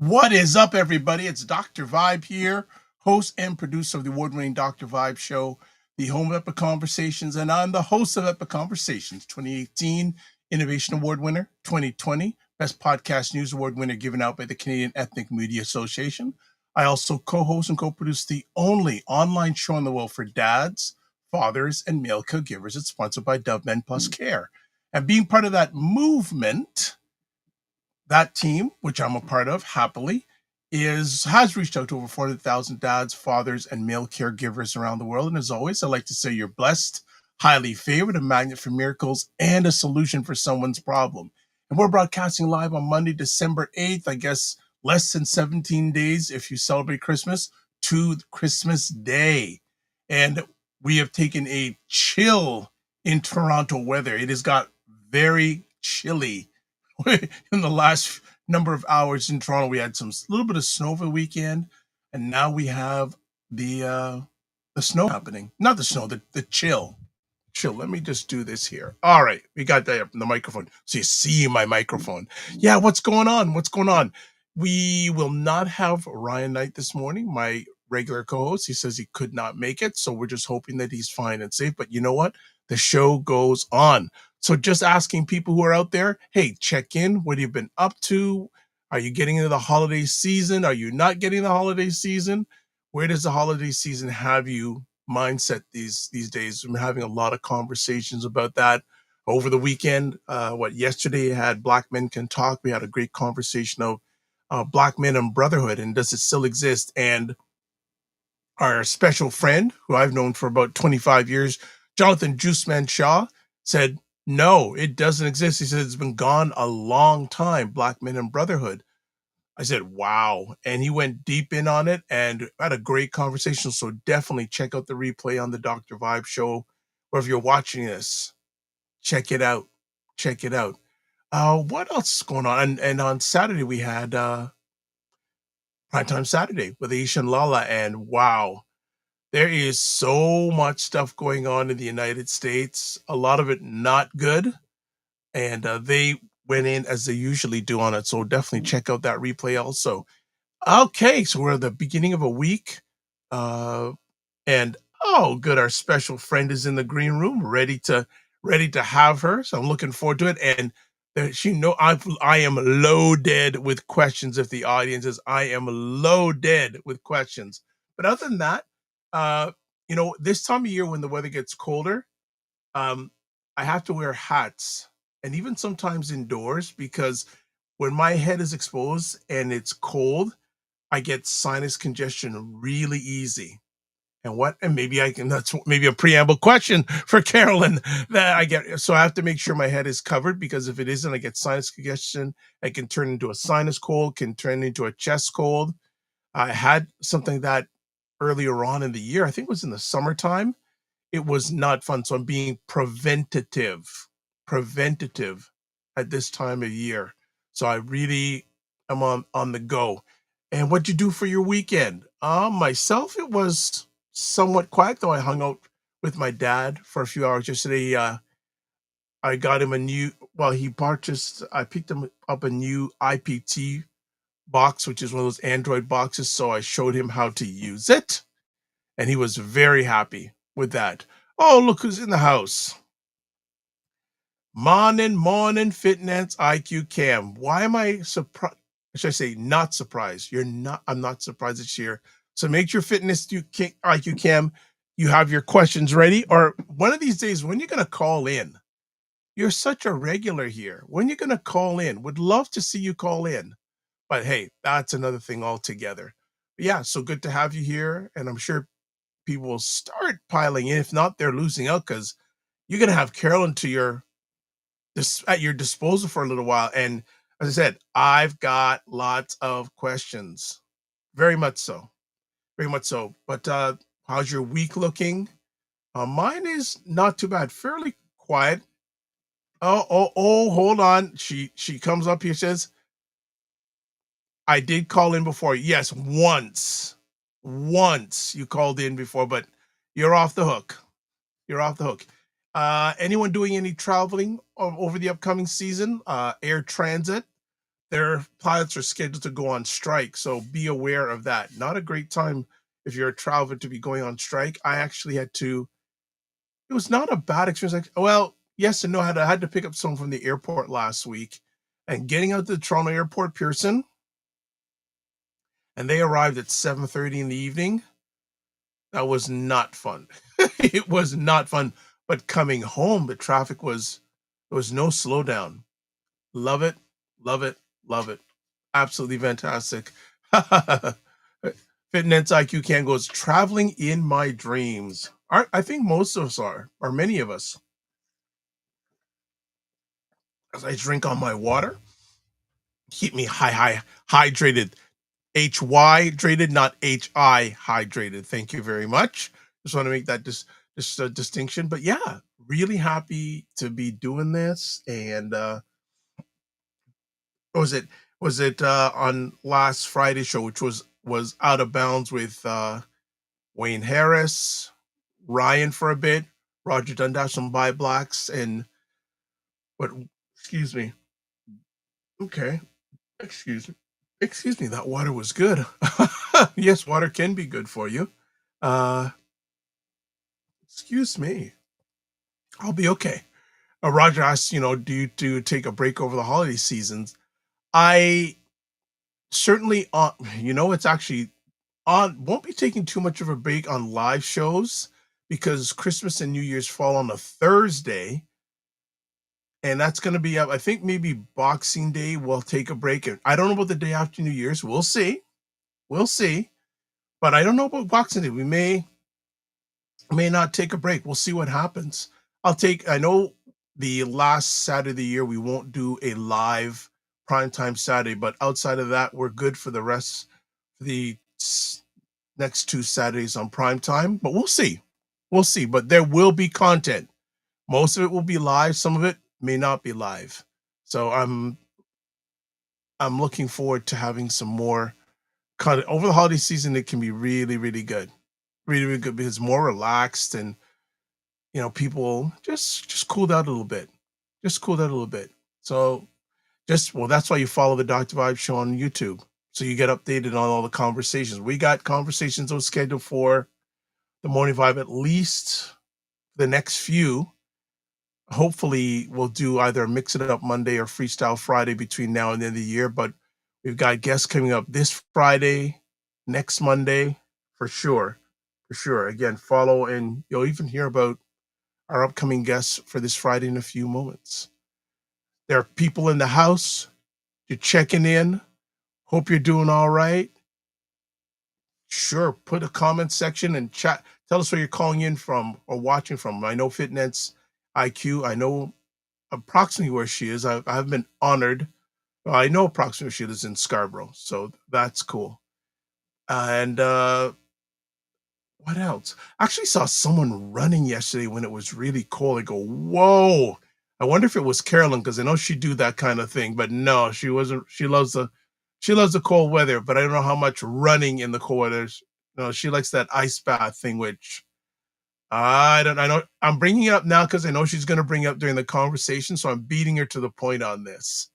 What is up, everybody? It's Dr. Vibe here, host and producer of the award-winning Dr. Vibe Show, the home of Epic Conversations, and I'm the host of Epic Conversations, 2018 Innovation Award winner, 2020 Best Podcast News Award winner given out by the Canadian Ethnic Media Association. I also co-host and co-produce the only online show in the world for dads, fathers, and male caregivers. It's sponsored by Dove Men Plus Care. And being part of that movement, that team, which I'm a part of happily, has reached out to over 400,000 dads, fathers, and male caregivers around the world. And as always, I'd like to say you're blessed, highly favored, a magnet for miracles, and a solution for someone's problem. And we're broadcasting live on Monday, December 8th, I guess less than 17 days if you celebrate Christmas, to Christmas Day. And we have taken a chill in Toronto weather. It has got very chilly in the last number of hours in Toronto. We had some little bit of snow for the weekend, and now we have the snow happening. Not the snow, the chill. Chill. Let me just do this here. All right, we got that up in the microphone, so you see my microphone. Yeah, what's going on? What's going on? We will not have Ryan Knight this morning, my regular co-host. He says he could not make it, so we're just hoping that he's fine and safe. But you know what? The show goes on. So just asking people who are out there, hey, check in. What have you been up to? Are you getting into the holiday season? Are you not getting the holiday season? Where does the holiday season have you mindset these days? I'm having a lot of conversations about that over the weekend. Yesterday I had Black Men Can Talk. We had a great conversation of Black men and brotherhood, and does it still exist? And our special friend, who I've known for about 25 years, Jonathan Juiceman Shaw, said, no, it doesn't exist. He said, it's been gone a long time, Black men and brotherhood. I said, wow. And he went deep in on it and had a great conversation. So definitely check out the replay on the Dr. Vibe Show. Or if you're watching this, check it out. Check it out. What else is going on? And on Saturday, we had Primetime Saturday with Aisha and Lala. And wow, there is so much stuff going on in the United States. A lot of it not good. And they went in as they usually do on it. So definitely check out that replay also. Okay, so we're at the beginning of a week. And oh, good, our special friend is in the green room, ready to have her. So I'm looking forward to it. And I am loaded with questions. If the audience is, I am loaded with questions. But other than that, this time of year when the weather gets colder, I have to wear hats, and even sometimes indoors, because when my head is exposed and it's cold, I get sinus congestion really easy. And that's maybe a preamble question for Carolyn that I get. So I have to make sure my head is covered, because if it isn't, I get sinus congestion. It can turn into a sinus cold, can turn into a chest cold. I had something like that earlier on in the year. I think it was in the summertime. It was not fun. So I'm being preventative at this time of year. So I really am on the go. And what'd you do for your weekend? Myself, it was somewhat quiet, though I hung out with my dad for a few hours yesterday. I got him I picked him up a new IPT box, which is one of those Android boxes. So I showed him how to use it, and he was very happy with that. Oh, look who's in the house. Morning, fitness IQ Cam. Why am I surprised? Should I say not surprised? I'm not surprised this year. So make your fitness IQ Cam. You have your questions ready, or one of these days, when you're going to call in. You're such a regular here. When you're going to call in, would love to see you call in. But hey, that's another thing altogether. But yeah, so good to have you here. And I'm sure people will start piling in. If not, they're losing out, because you're going to have Carolyn at your disposal for a little while. And as I said, I've got lots of questions. Very much so. But how's your week looking? Mine is not too bad. Fairly quiet. Oh, hold on. She comes up here, says, I did call in before. Yes, once you called in before, but you're off the hook. Anyone doing any traveling over the upcoming season? Air transit, their pilots are scheduled to go on strike. So be aware of that. Not a great time if you're a traveler to be going on strike. I actually had to, it was not a bad experience. Like, well, yes and no. I had to pick up someone from the airport last week and getting out to the Toronto airport, Pearson, and they arrived at 7:30 in the evening. That was not fun. It was not fun. But coming home, the traffic was, there was no slowdown. Love it, love it, love it. Absolutely fantastic. Fitness IQ can goes traveling in my dreams. I think most of us are, or many of us. As I drink on my water, keep me high hydrated. HY hydrated, not HI hydrated. Thank you very much. Just want to make that this distinction. But yeah, really happy to be doing this. And was it on last Friday show, which was out of bounds with Wayne Harris, Ryan for a bit, Roger Dundas from Buy Blacks, and what? Excuse me. Okay, excuse me. Excuse me. That water was good. Yes, water can be good for you. Uh, excuse me. I'll be okay. Roger asked, do you take a break over the holiday seasons? I certainly, it's actually on, won't be taking too much of a break on live shows because Christmas and New Year's fall on a Thursday. And that's going to be up. I think maybe Boxing Day we'll take a break. And I don't know about the day after New Year's. We'll see. We'll see. But I don't know about Boxing Day. We may not take a break. We'll see what happens. I know the last Saturday of the year we won't do a live primetime Saturday, but outside of that, we're good for the rest for the next 2 Saturdays on primetime. But we'll see. We'll see. But there will be content. Most of it will be live, some of it may not be live. So I'm looking forward to having some more content. Over the holiday season, it can be really, really good. Really, really good because it's more relaxed and people just cooled out a little bit. Just cooled out a little bit. So that's why you follow the Dr. Vibe show on YouTube. So you get updated on all the conversations. We got conversations scheduled for the Morning Vibe at least the next few. Hopefully we'll do either Mix It Up Monday or Freestyle Friday between now and the end of the year. But we've got guests coming up this Friday, next Monday, for sure. For sure. Again, follow and you'll even hear about our upcoming guests for this Friday in a few moments. There are people in the house. You're checking in. Hope you're doing all right. Sure, put a comment section and chat. Tell us where you're calling in from or watching from. I know Fitness IQ. I know approximately where she is. I've been honored. Well, I know approximately where she lives in Scarborough, so that's cool. And what else? I actually saw someone running yesterday when it was really cold. I go, whoa! I wonder if it was Carolyn because I know she'd do that kind of thing. But no, she wasn't. She loves the cold weather, but I don't know how much running in the cold weather. No, she likes that ice bath thing, which I know I'm bringing it up now because I know she's going to bring it up during the conversation. So I'm beating her to the point on this.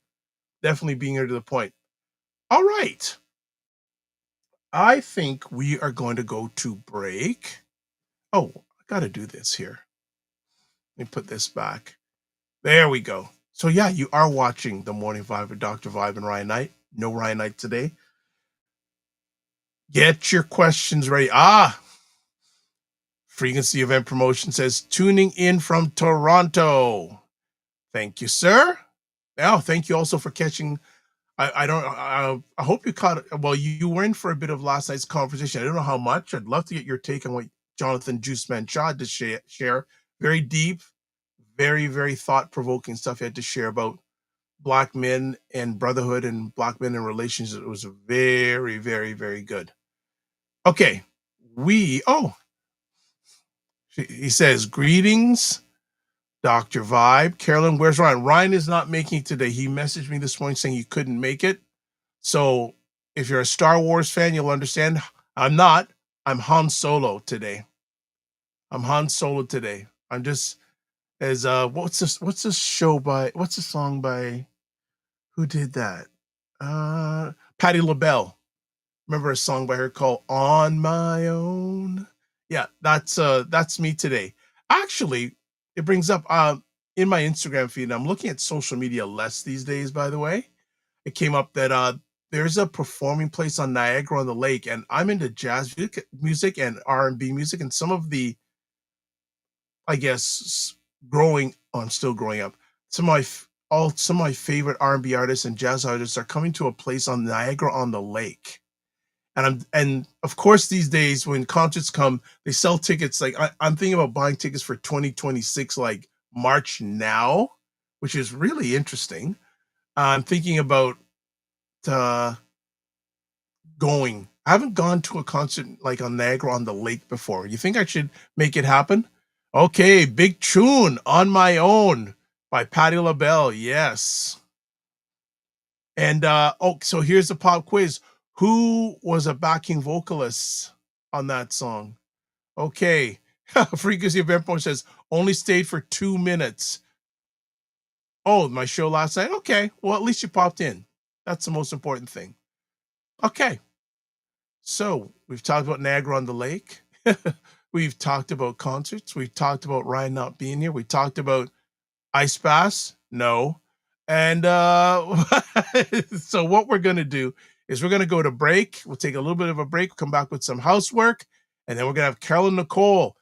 Definitely beating her to the point. All right. I think we are going to go to break. Oh, I got to do this here. Let me put this back. There we go. So yeah, you are watching the Morning Vibe with Dr. Vibe and Ryan Knight. No Ryan Knight today. Get your questions ready. Frequency Event Promotion says tuning in from Toronto. Thank you, sir. Now, thank you also for catching. I hope you caught it. Well, you were in for a bit of last night's conversation. I don't know how much. I'd love to get your take on what Jonathan Juiceman Shaw had to share. Very deep, very, very thought-provoking stuff he had to share about Black men and brotherhood and Black men and relationships. It was very, very, very good. Okay. He says, greetings, Dr. Vibe. Carolyn, where's Ryan? Ryan is not making it today. He messaged me this morning saying he couldn't make it. So if you're a Star Wars fan, you'll understand. I'm not. I'm Han Solo today. I'm just what's the song by, who did that? Patti LaBelle. Remember a song by her called "On My Own"? Yeah, that's me today. Actually, it brings up in my Instagram feed. I'm looking at social media less these days. By the way, it came up that there's a performing place on Niagara on the Lake, and I'm into jazz music and R&B music, and some of the, I guess, growing. Oh, I'm still growing up. Some of my favorite R&B artists and jazz artists are coming to a place on Niagara on the Lake. And of course these days when concerts come, they sell tickets. Like I'm thinking about buying tickets for 2026, like March now, which is really interesting. I'm thinking about uh, going. I haven't gone to a concert like on Niagara on the Lake before. You think I should make it happen? Okay, big tune "On My Own" by Patti LaBelle. Yes. And so here's the pop quiz. Who was a backing vocalist on that song? Okay. Frequency of Empire says only stayed for 2 minutes. Oh, my show last night. Okay. Well, at least you popped in. That's the most important thing. Okay. So we've talked about Niagara on the Lake. We've talked about concerts. We've talked about Ryan not being here. We talked about ice baths. No. And so what we're going to do is we're going to go to break. We'll take a little bit of a break, come back with some housework, and then we're going to have Carolyn Nichol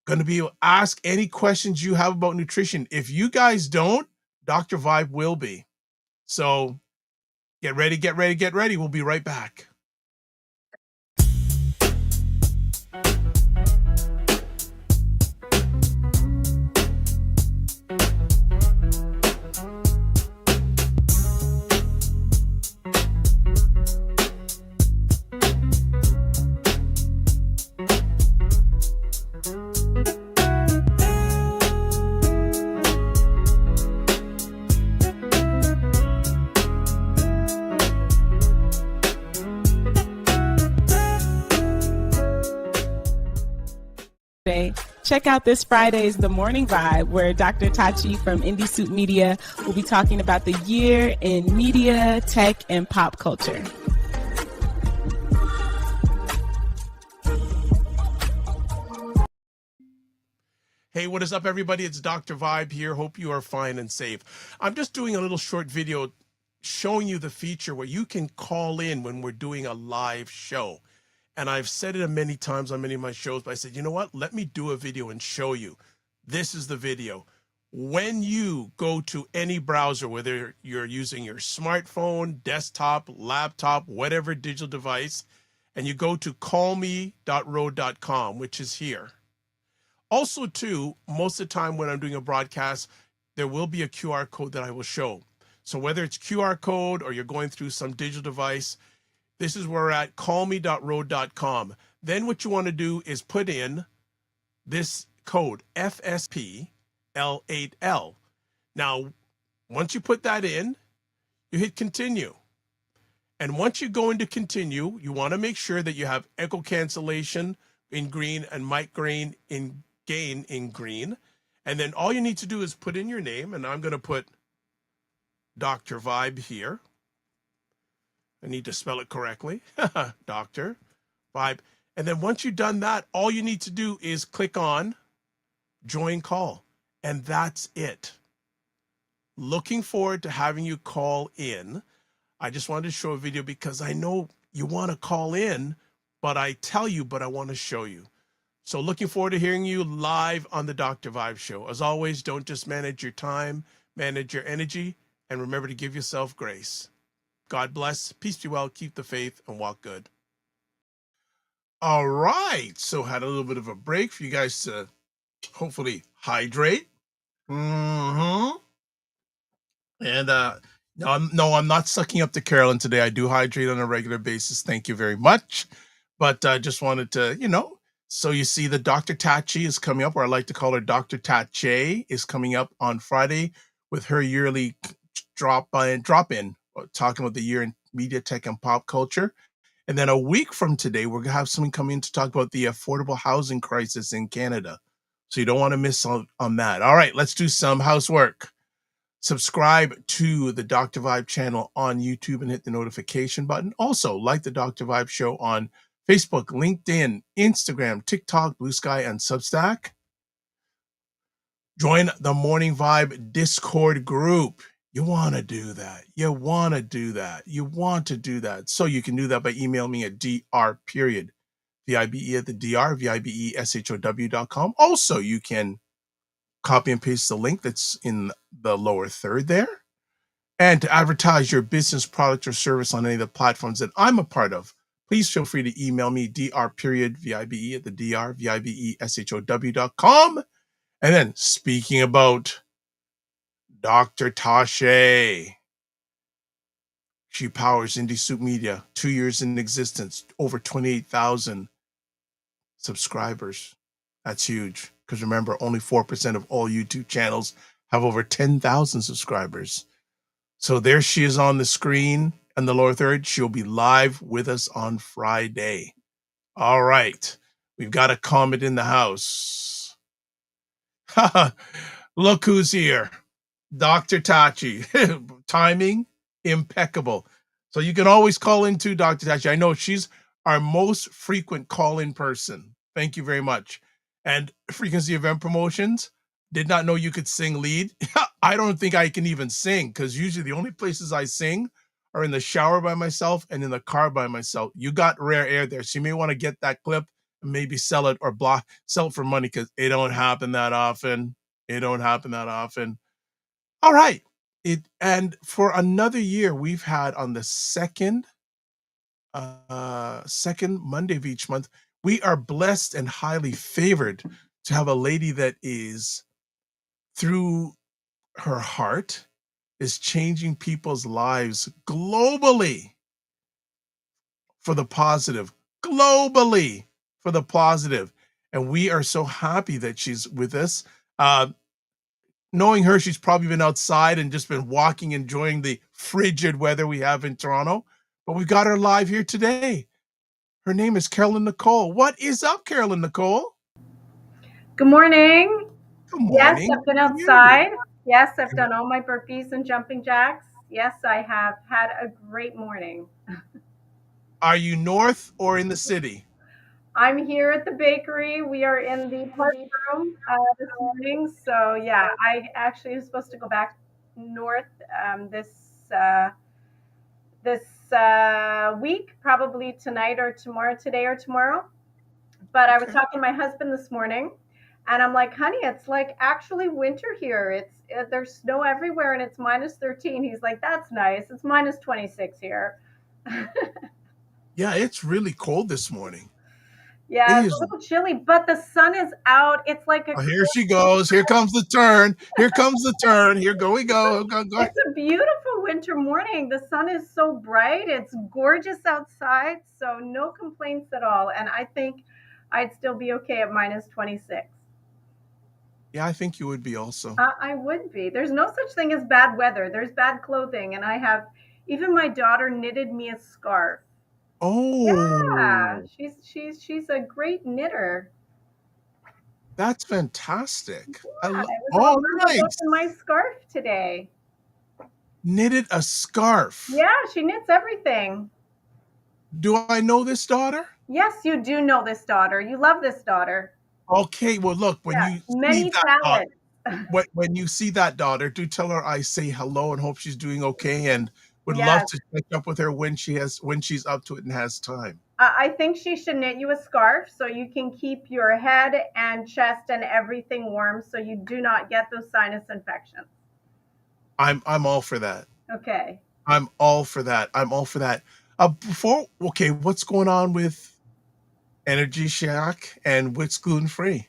going to be able to ask any questions you have about nutrition. If you guys don't, Dr. Vibe will be. So get ready, get ready, get ready. We'll be right back. Check out this Friday's The Morning Vibe, where Dr. Tachi from Indie Soup Media will be talking about the year in media, tech, and pop culture. Hey, what is up, everybody? It's Dr. Vibe here. Hope you are fine and safe. I'm just doing a little short video showing you the feature where you can call in when we're doing a live show. And I've said it many times on many of my shows, but I said, you know what? Let me do a video and show you. This is the video. When you go to any browser, whether you're using your smartphone, desktop, laptop, whatever digital device, and you go to callme.ro.com, which is here. Also, too, most of the time when I'm doing a broadcast, there will be a QR code that I will show. So whether it's QR code or you're going through some digital device, this is where we're at, callme.ro.com. Then what you want to do is put in this code, FSPL8L. Now, once you put that in, you hit continue. And once you go into continue, you want to make sure that you have echo cancellation in green and mic gain in green. And then all you need to do is put in your name, and I'm going to put Dr. Vibe here. I need to spell it correctly. Dr. Vibe. And then once you've done that, all you need to do is click on join call. And that's it. Looking forward to having you call in. I just wanted to show a video because I know you want to call in, but I want to show you. So looking forward to hearing you live on the Dr. Vibe Show. As always, don't just manage your time, manage your energy, and remember to give yourself grace. God bless, peace be well, keep the faith, and walk good. All right, so had a little bit of a break for you guys to hopefully hydrate. And no, I'm not sucking up to Carolyn today. I do hydrate on a regular basis. Thank you very much. But I just wanted to, so you see the Dr. Tachi is coming up, or I like to call her Dr. Tache, is coming up on Friday with her yearly drop-in, talking about the year in media, tech, and pop culture. And then a week from today, we're going to have someone come in to talk about the affordable housing crisis in Canada. So you don't want to miss on that. All right, let's do some housework. Subscribe to the Dr. Vibe channel on YouTube and hit the notification button. Also, like the Dr. Vibe show on Facebook, LinkedIn, Instagram, TikTok, Blue Sky, and Substack. Join the Morning Vibe Discord group. You want to do that. You want to do that. You want to do that. So you can do that by emailing me at dr.vibe at the dr, vibeshow.com. Also, you can copy and paste the link that's in the lower third there. And to advertise your business, product, or service on any of the platforms that I'm a part of, please feel free to email me, dr.vibe at the dr, vibeshow.com. And then speaking about Dr. Tashe, she powers Indie Soup Media, 2 years in existence, over 28,000 subscribers. That's huge. Because remember, only 4% of all YouTube channels have over 10,000 subscribers. So there she is on the screen in the lower third. She'll be live with us on Friday. All right. We've got a comment in the house. Look who's here. Dr. Tachi. Timing impeccable. So you can always call in to Dr. Tachi. I know she's our most frequent call-in person. Thank you very much. And frequency event promotions. Did not know you could sing lead. I don't think I can even sing, because usually the only places I sing are in the shower by myself and in the car by myself. You got rare air there. So you may want to get that clip and maybe sell it or sell it for money, because it don't happen that often. It don't happen that often. All right. And for another year, we've had on the second Monday of each month, we are blessed and highly favored to have a lady that is, through her heart, is changing people's lives globally for the positive. Globally for the positive. And we are so happy that she's with us. Knowing her, she's probably been outside and just been walking, enjoying the frigid weather we have in Toronto. But we've got her live here today. Her name is Carolyn Nichol. What is up, Carolyn Nichol? Good morning. Good morning. Yes, I've been outside. Yes, I've done all my burpees and jumping jacks. Yes, I have had a great morning. Are you north or in the city? I'm here at the bakery. We are in the park room this morning. So yeah, I actually was supposed to go back north this week, probably tonight or tomorrow, today or tomorrow. But I was talking to my husband this morning, and I'm like, honey, it's like actually winter here. There's snow everywhere, and it's minus 13. He's like, that's nice. It's minus 26 here. Yeah, it's really cold this morning. Yeah, it's a little chilly, but the sun is out. It's like here she goes. Here comes the turn. Here comes the turn. Here we go. Go. It's a beautiful winter morning. The sun is so bright. It's gorgeous outside. So no complaints at all. And I think I'd still be okay at minus 26. Yeah, I think you would be also. I would be. There's no such thing as bad weather. There's bad clothing. And even my daughter knitted me a scarf. Oh. Yeah, she's a great knitter. That's fantastic. Yeah, nice. My scarf today. Knitted a scarf. Yeah, she knits everything. Do I know this daughter? Yes, you do know this daughter. You love this daughter. Okay, well, look, when you many salads. When you see that daughter, do tell her I say hello and hope she's doing okay, and would love to check up with her when she's up to it and has time. I think she should knit you a scarf so you can keep your head and chest and everything warm, so you do not get those sinus infections. I'm all for that. Okay. I'm all for that. What's going on with Energy Shack and Wits Gluten Free?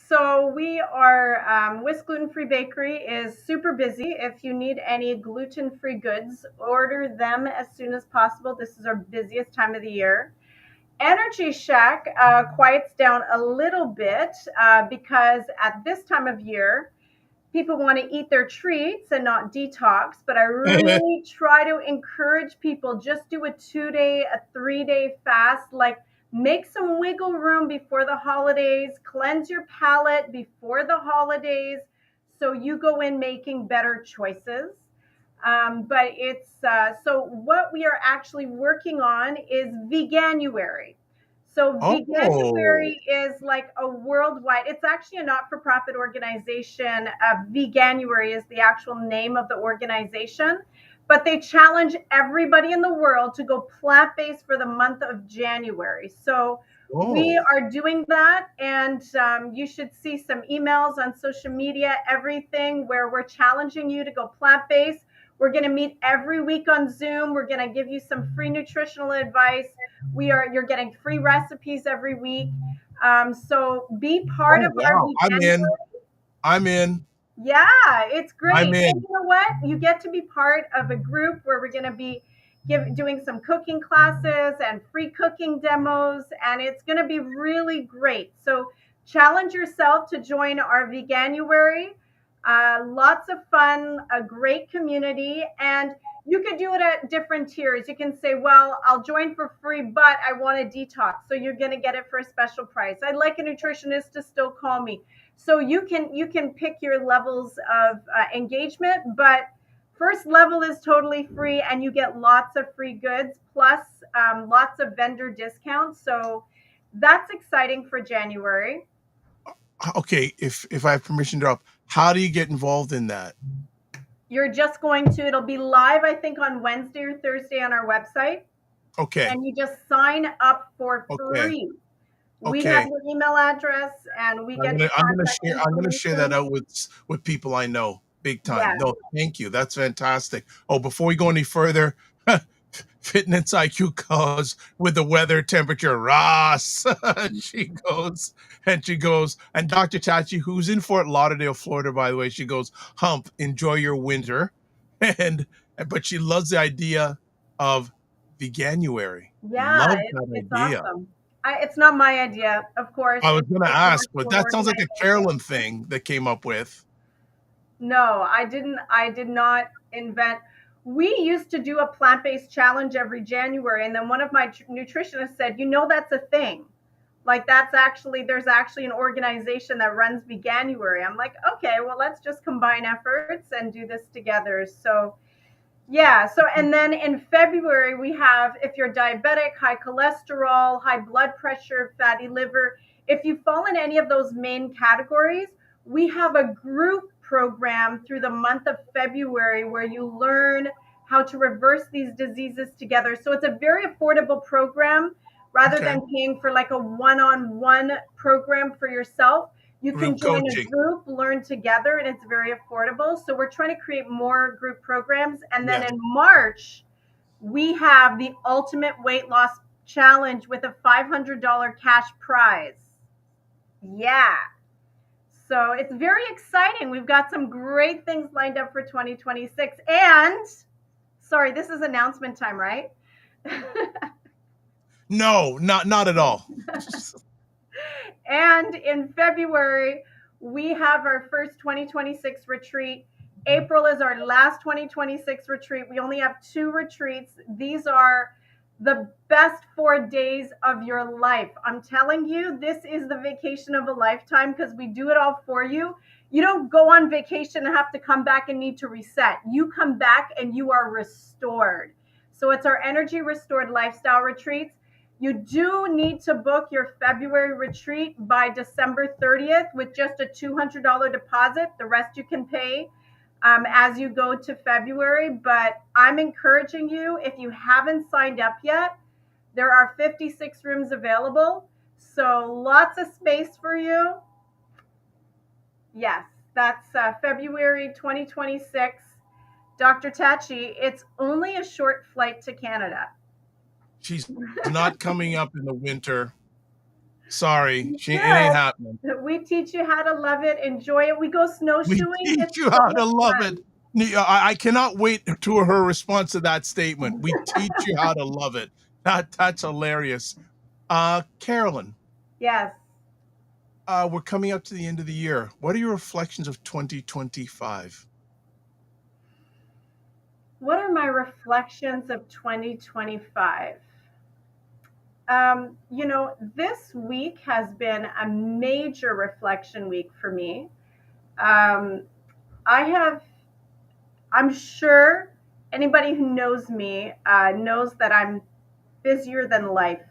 So we are, Wits Gluten Free Bakery is super busy. If you need any gluten-free goods, order them as soon as possible. This is our busiest time of the year. Energy Shack quiets down a little bit because at this time of year, people want to eat their treats and not detox, but I really try to encourage people, just do a 2-day, a 3-day fast, like make some wiggle room before the holidays, cleanse your palate before the holidays So you go in making better choices. But it's so what we are actually working on is Veganuary. So Oh, Veganuary is like a worldwide, it's actually a not-for-profit organization. Veganuary is the actual name of the organization, but they challenge everybody in the world to go plant-based for the month of January. So we oh, are doing that, and you should see some emails on social media, everything where we're challenging you to go plant-based. We're going to meet every week on Zoom. We're going to give you some free nutritional advice. You're getting free recipes every week. So be part oh, of our wow. I'm vegan. in. I'm in. Yeah, it's I'm great. And in. you know what? You get to be part of a group where we're going to be doing some cooking classes and free cooking demos, and it's going to be really great. So challenge yourself to join our Veganuary. Lots of fun, a great community, and you could do it at different tiers. You can say, well, I'll join for free, but I want a detox. So you're going to get it for a special price. I'd like a nutritionist to still call me. So you can pick your levels of engagement, but first level is totally free, and you get lots of free goods plus lots of vendor discounts. So that's exciting for January. Okay, if I have permission to interrupt, how do you get involved in that? You're just going to, it'll be live, I think, on Wednesday or Thursday on our website, Okay, and you just sign up for okay, free. We have okay. your email address, and we get your contact I'm gonna share that information. out with people I know big time. Yeah. No, thank you. That's fantastic. Oh, before we go any further, Fitness IQ goes with the weather temperature. Ross, she goes, and Dr. Tachi, who's in Fort Lauderdale, Florida, by the way, she goes, hump, enjoy your winter. And but she loves the idea of veganuary. Yeah, Love that it's idea. awesome. It's not my idea, of course. I was It's gonna it's an ask, but excellent that sounds like a organization. Carolyn thing that came up with. No, I didn't. I did not invent. We used to do a plant-based challenge every January, and then one of my nutritionists said, that's a thing. Like there's actually an organization that runs Veganuary. I'm like, okay, well, let's just combine efforts and do this together. So yeah. So, and then in February, we have if you're diabetic, high cholesterol, high blood pressure, fatty liver, if you fall in any of those main categories, we have a group program through the month of February where you learn how to reverse these diseases together. So, it's a very affordable program rather Okay. than paying for like a one on one program for yourself. You can Group join a coaching. group, learn together, and it's very affordable. So we're trying to create more group programs. And then Yes. in March, we have the Ultimate Weight Loss Challenge with a $500 cash prize. Yeah. So it's very exciting. We've got some great things lined up for 2026. And sorry, this is announcement time, right? No, not at all. And in February, we have our first 2026 retreat. April is our last 2026 retreat. We only have 2 retreats. These are the best 4 days of your life. I'm telling you, this is the vacation of a lifetime because we do it all for you. You don't go on vacation and have to come back and need to reset. You come back and you are restored. So it's our energy restored lifestyle retreats. You do need to book your February retreat by December 30th with just a $200 deposit. The rest you can pay as you go to February. But I'm encouraging you, if you haven't signed up yet, there are 56 rooms available. So lots of space for you. Yes, that's February 2026. Dr. Tachi, it's only a short flight to Canada. She's not coming up in the winter. Sorry, You it ain't should. happening. We teach you how to love it, enjoy it. We go We snowshoeing. teach It's you so how to much love it. fun. I cannot wait to her response to that statement. We teach you how to love it. That's hilarious. Carolyn, Yes. we're coming up to the end of the year. What are your reflections of 2025? What are my reflections of 2025? This week has been a major reflection week for me. Um, I'm sure anybody who knows me knows that I'm busier than life.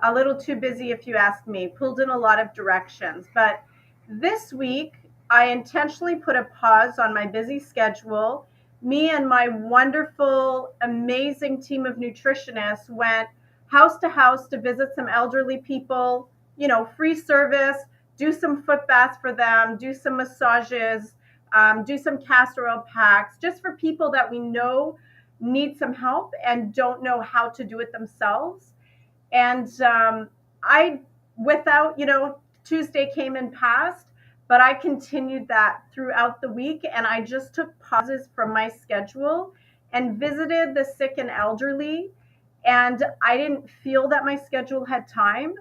A little too busy, if you ask me, pulled in a lot of directions. But this week, I intentionally put a pause on my busy schedule. Me and my wonderful, amazing team of nutritionists went house to house to visit some elderly people, free service, do some foot baths for them, do some massages, do some castor oil packs, just for people that we know need some help and don't know how to do it themselves. And I, without, Tuesday came and passed, but I continued that throughout the week. And I just took pauses from my schedule and visited the sick and elderly. And I didn't feel that my schedule had time,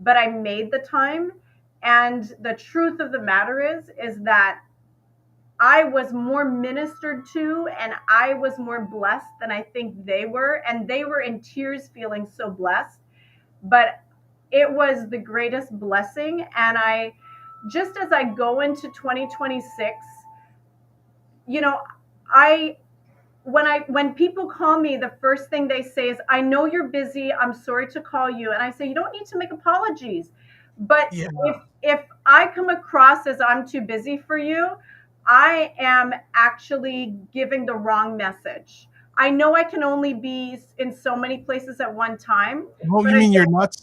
but I made the time. And the truth of the matter is that I was more ministered to and I was more blessed than I think they were. And they were in tears feeling so blessed, but it was the greatest blessing. And I, just as I go into 2026, you know, I, when people call me, the first thing they say is, I know you're busy, I'm sorry to call you. And I say, you don't need to make apologies. But Yeah. if I come across as I'm too busy for you, I am actually giving the wrong message. I know I can only be in so many places at one time, Oh, but you mean you're not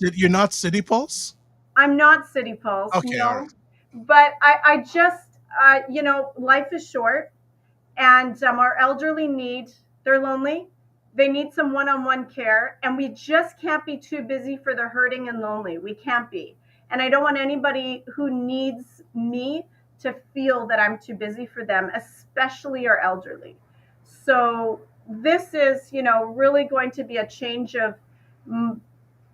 City Pulse? I'm not City Pulse, Okay, all right. no. But I just, life is short, and our elderly they're lonely. They need some one-on-one care, and we just can't be too busy for the hurting and lonely. We can't be. And I don't want anybody who needs me to feel that I'm too busy for them, especially our elderly. So this is, really going to be a change of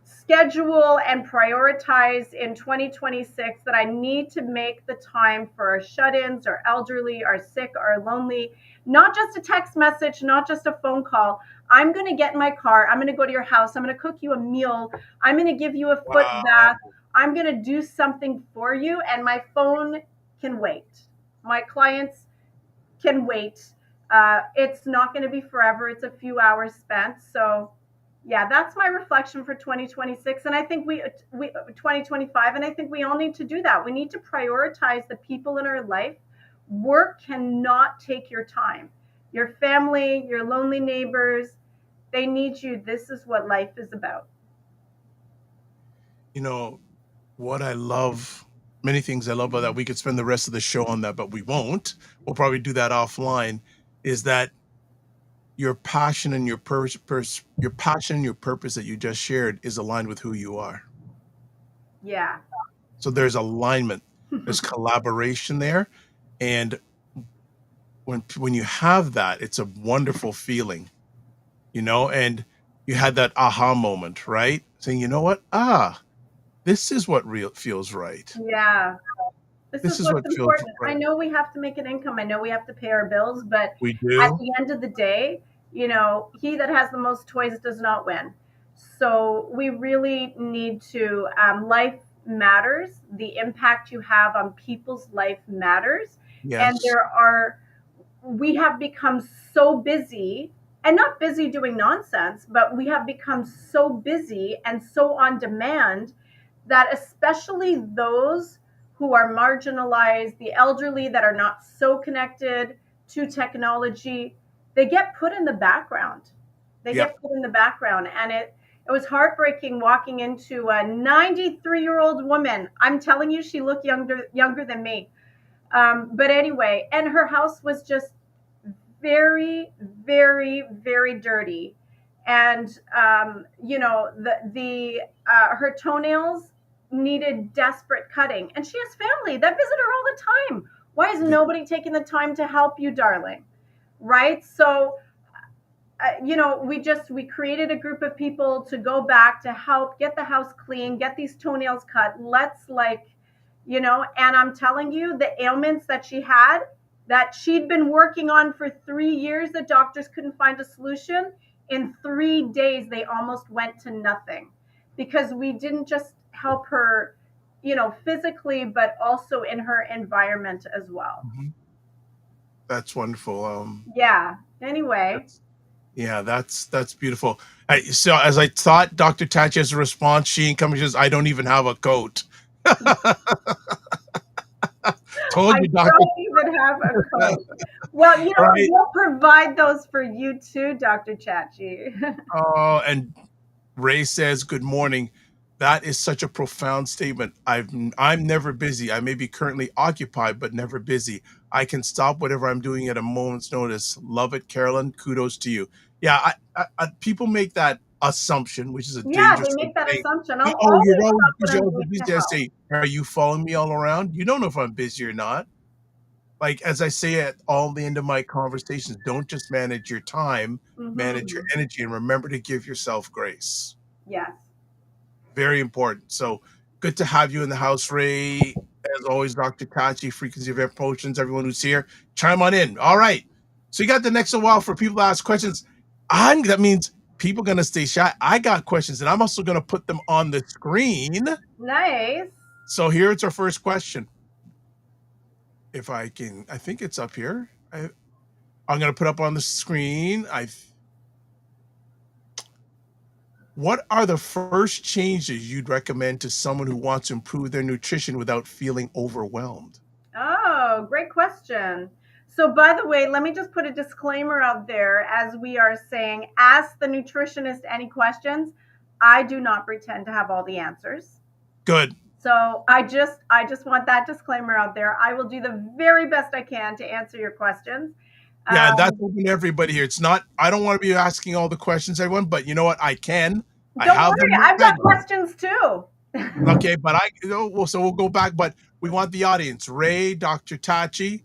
schedule and prioritize in 2026, that I need to make the time for our shut-ins, our elderly, our sick, our lonely, not just a text message, not just a phone call. I'm going to get in my car. I'm going to go to your house. I'm going to cook you a meal. I'm going to give you a foot Wow. bath. I'm going to do something for you. And my phone can wait. My clients can wait. It's not going to be forever. It's a few hours spent. So yeah, that's my reflection for 2026. And I think we 2025, and I think we all need to do that. We need to prioritize the people in our life. Work cannot take your time. Your family, your lonely neighbors, they need you. This is what life is about. You know what I love, many things I love about that. We could spend the rest of the show on that, but we won't. We'll probably do that offline. Is that your passion and your passion and your purpose that you just shared is aligned with who you are. Yeah. So there's alignment, there's collaboration there, and when you have that, it's a wonderful feeling, and you had that aha moment, right? Saying, you know what? This is what real feels right. Yeah. This This is is what's what feels important. I right. know we have to make an income. I know we have to pay our bills, but We at do. the end of the day, he that has the most toys does not win. So we really need to, life matters. The impact you have on people's life matters. And Yes. we have become so busy, and not busy doing nonsense, but we have become so busy and so on demand that especially those who are marginalized, the elderly that are not so connected to technology, they get put in the background. They Yep. get put in the background. And it was heartbreaking walking into a 93-year-old woman. I'm telling you, she looked younger than me. But anyway, and her house was just very, very, very dirty. And her toenails needed desperate cutting, and she has family that visit her all the time. Why is The- nobody taking the time to help you, darling? Right? So we created a group of people to go back to help get the house clean, get these toenails cut. And I'm telling you, the ailments that she had, that she'd been working on for 3 years, the doctors couldn't find a solution. In 3 days, they almost went to nothing, because we didn't just help her, physically, but also in her environment as well. Mhm. That's wonderful. Yeah. Anyway. That's beautiful. So as I thought, Dr. Tachi has a response. She comes says, "I don't even have a coat." Told I you, Doctor. don't even have a coat. Well, Right? we'll provide those for you too, Dr. Chachi. Oh, and Ray says, "Good morning." That is such a profound statement. I'm never busy. I may be currently occupied, but never busy. I can stop whatever I'm doing at a moment's notice. Love it, Carolyn. Kudos to you. Yeah, people make that assumption, which is a Yeah, dangerous they thing make that to say. assumption. I'll Oh, you're always always stop what busy. I'm Always doing to busy. I help. say, are you following me all around? You don't know if I'm busy or not. Like as I say at all the end of my conversations, don't just manage your time, manage your Mm-hmm. energy, and remember to give yourself grace. Yes. Very important. So good to have you in the house, Ray. As always, Dr. Tachi, Frequency of Air Potions, everyone who's here, chime on in. All right. So you got the next while for people to ask questions. That means people are gonna stay shy. I got questions, and I'm also gonna put them on the screen. Nice. So here's our first question. If I can, I think it's up here. I'm gonna put up on the screen. What are the first changes you'd recommend to someone who wants to improve their nutrition without feeling overwhelmed? Oh, great question. So, by the way, let me just put a disclaimer out there as we are saying, ask the nutritionist any questions. I do not pretend to have all the answers. Good. So I just want that disclaimer out there. I will do the very best I can to answer your questions. Yeah, and that's Um, open to everybody here. It's not, I don't want to be asking all the questions, everyone, but you know what? I can. I don't have them worry, I've got ready. questions too. Okay, but so we'll go back, but we want the audience. Ray, Dr. Tachi.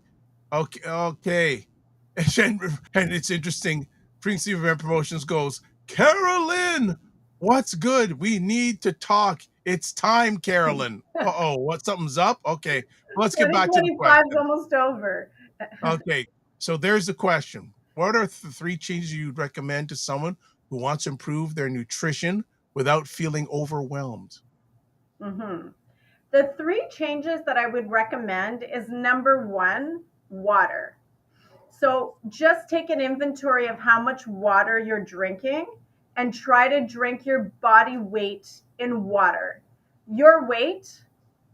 Okay. And it's interesting. Frequency of Air Promotions goes, Carolyn, what's good? We need to talk. It's time, Carolyn. Uh-oh, something's up? Okay, let's get back to the 2025 is question. almost over. Okay, so there's the question. What are the 3 changes you'd recommend to someone who wants to improve their nutrition without feeling overwhelmed? Mhm. The 3 changes that I would recommend is number 1, water. So just take an inventory of how much water you're drinking and try to drink your body weight in water. Your weight,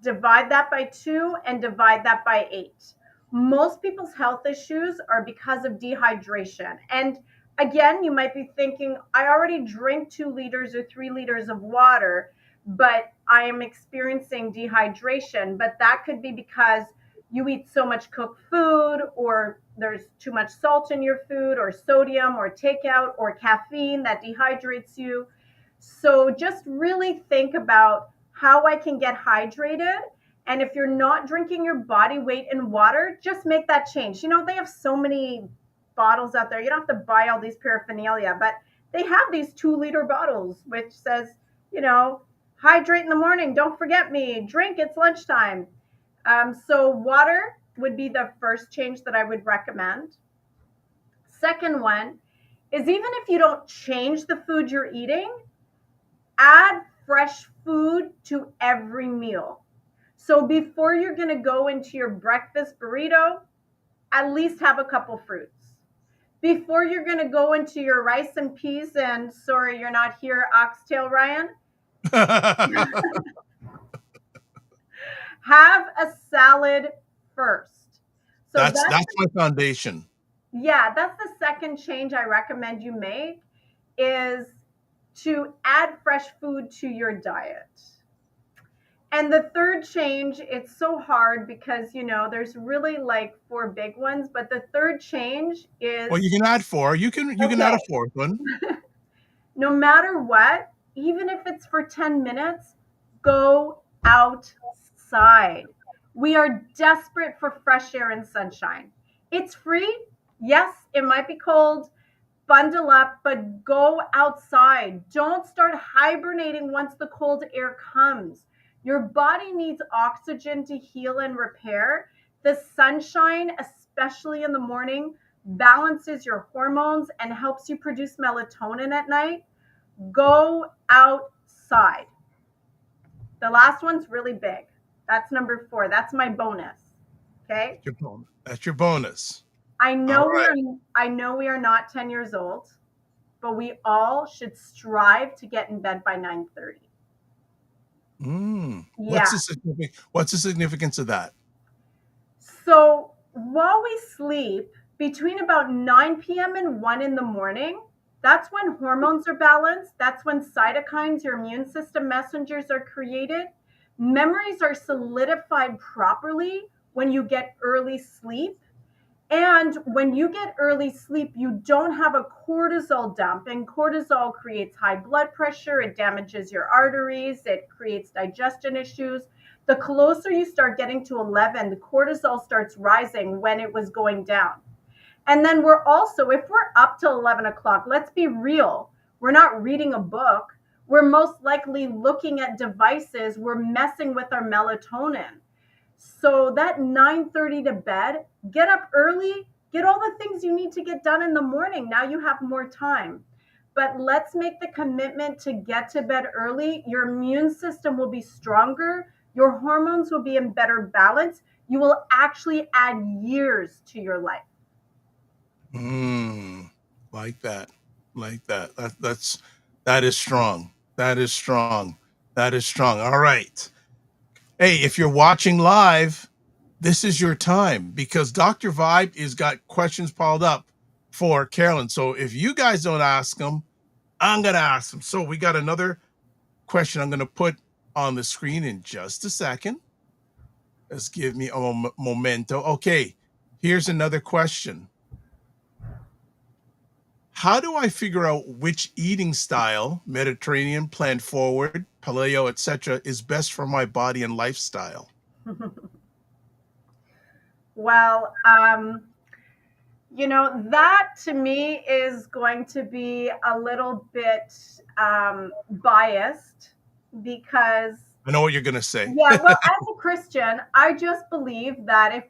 divide that by 2 and divide that by 8. Most people's health issues are because of dehydration. And again, you might be thinking, I already drink 2 liters or 3 liters of water, but I am experiencing dehydration. But that could be because you eat so much cooked food, or there's too much salt in your food, or sodium, or takeout, or caffeine that dehydrates you. So just really think about how I can get hydrated. And if you're not drinking your body weight in water, just make that change. They have so many bottles out there. You don't have to buy all these paraphernalia, but they have these 2-liter bottles, which says, hydrate in the morning. Don't forget me. Drink. It's lunchtime. So water would be the first change that I would recommend. Second one is, even if you don't change the food you're eating, add fresh food to every meal. So before you're going to go into your breakfast burrito, at least have a couple fruits. Before you're going to go into your rice and peas, and sorry, you're not here, oxtail Ryan, have a salad first. So that's my foundation. that's the second change I recommend you make, is to add fresh food to your diet. And the third change, it's so hard because, there's really like 4 big ones, but the third change is, Well, you can add 4. You can add a okay, 4th one. no matter what, even if it's for 10 minutes, go outside. We are desperate for fresh air and sunshine. It's free. Yes, it might be cold. Bundle up, but go outside. Don't start hibernating once the cold air comes. Your body needs oxygen to heal and repair. The sunshine, especially in the morning, balances your hormones and helps you produce melatonin at night. Go outside. The last one's really big. That's number 4. That's my bonus. Okay. That's your bonus. I All know right. we are not 10 years old, but we all should strive to get in bed by 9:30. What's Yeah. the significance of that? So while we sleep between about 9 p.m. and 1 in the morning, that's when hormones are balanced. That's when cytokines, your immune system messengers, are created. Memories are solidified properly when you get early sleep. And when you get early sleep, you don't have a cortisol dump, and cortisol creates high blood pressure. It damages your arteries. It creates digestion issues. The closer you start getting to 11, the cortisol starts rising when it was going down. And then we're also, if we're up till 11 o'clock, let's be real. We're not reading a book. We're most likely looking at devices. We're messing with our melatonin. So that 9:30 to bed, get up early, get all the things you need to get done in the morning. Now you have more time. But let's make the commitment to get to bed early. Your immune system will be stronger. Your hormones will be in better balance. You will actually add years to your life. Like that. Like that. That is strong. That is strong. That is strong. All right. Hey, if you're watching live, this is your time because Dr. Vibe has got questions piled up for Carolyn. So if you guys don't ask them, I'm going to ask them. So we got another question I'm going to put on the screen in just a second. Let's give me a momento. Okay, here's another question. How do I figure out which eating style, Mediterranean, plant forward, paleo, etc., is best for my body and lifestyle? Well, that to me is going to be a little bit biased because, I know what you're going to say. yeah, well, as a Christian, I just believe that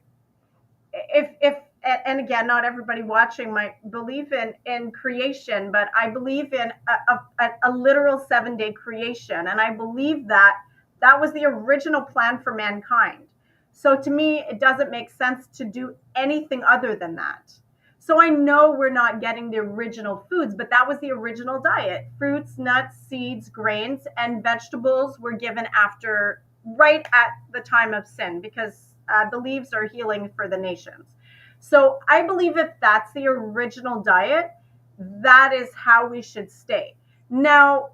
if and again, not everybody watching might believe in creation, but I believe in a literal 7-day creation, and I believe that that was the original plan for mankind. So to me, it doesn't make sense to do anything other than that. So I know we're not getting the original foods, but that was the original diet. Fruits, nuts, seeds, grains, and vegetables were given after, right at the time of sin, because the leaves are healing for the nations. So I believe if that's the original diet, that is how we should stay. Now,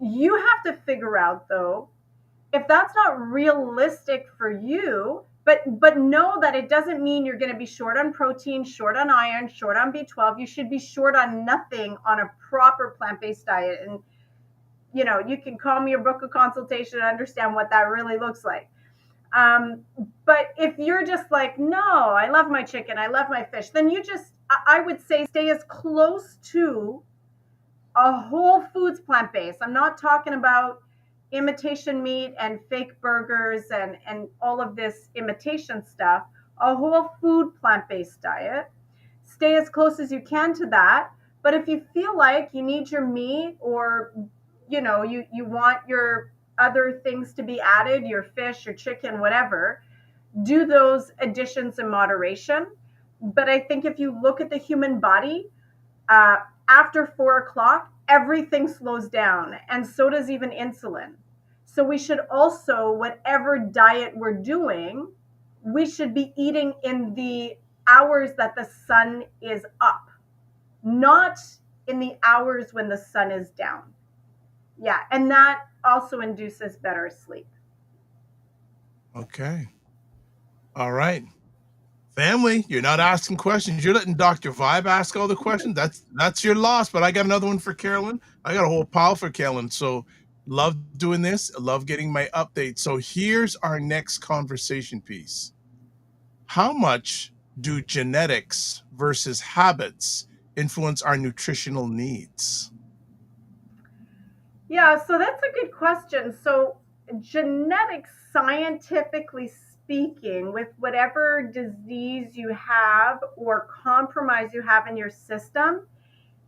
you have to figure out, though, if that's not realistic for you, but know that it doesn't mean you're going to be short on protein, short on iron, short on B12. You should be short on nothing on a proper plant-based diet. And you can call me or book a consultation and understand what that really looks like. But if you're just like, no, I love my chicken, I love my fish, then I would say stay as close to a whole foods plant-based. I'm not talking about imitation meat and fake burgers and all of this imitation stuff. A whole food plant-based diet. Stay as close as you can to that. But if you feel like you need your meat, or you want your other things to be added, your fish, your chicken, whatever, do those additions in moderation. But I think if you look at the human body, after 4 o'clock, everything slows down, and so does even insulin. So we should also, whatever diet we're doing, we should be eating in the hours that the sun is up, not in the hours when the sun is down. Yeah, and that also induces better sleep. Okay. All right. Family, you're not asking questions. You're letting Dr. Vibe ask all the questions. That's your loss. But I got another one for Carolyn. I got a whole pile for Carolyn. So love doing this. Love getting my updates. So here's our next conversation piece. How much do genetics versus habits influence our nutritional needs? Yeah, so that's a good question. So genetics, scientifically speaking, with whatever disease you have or compromise you have in your system,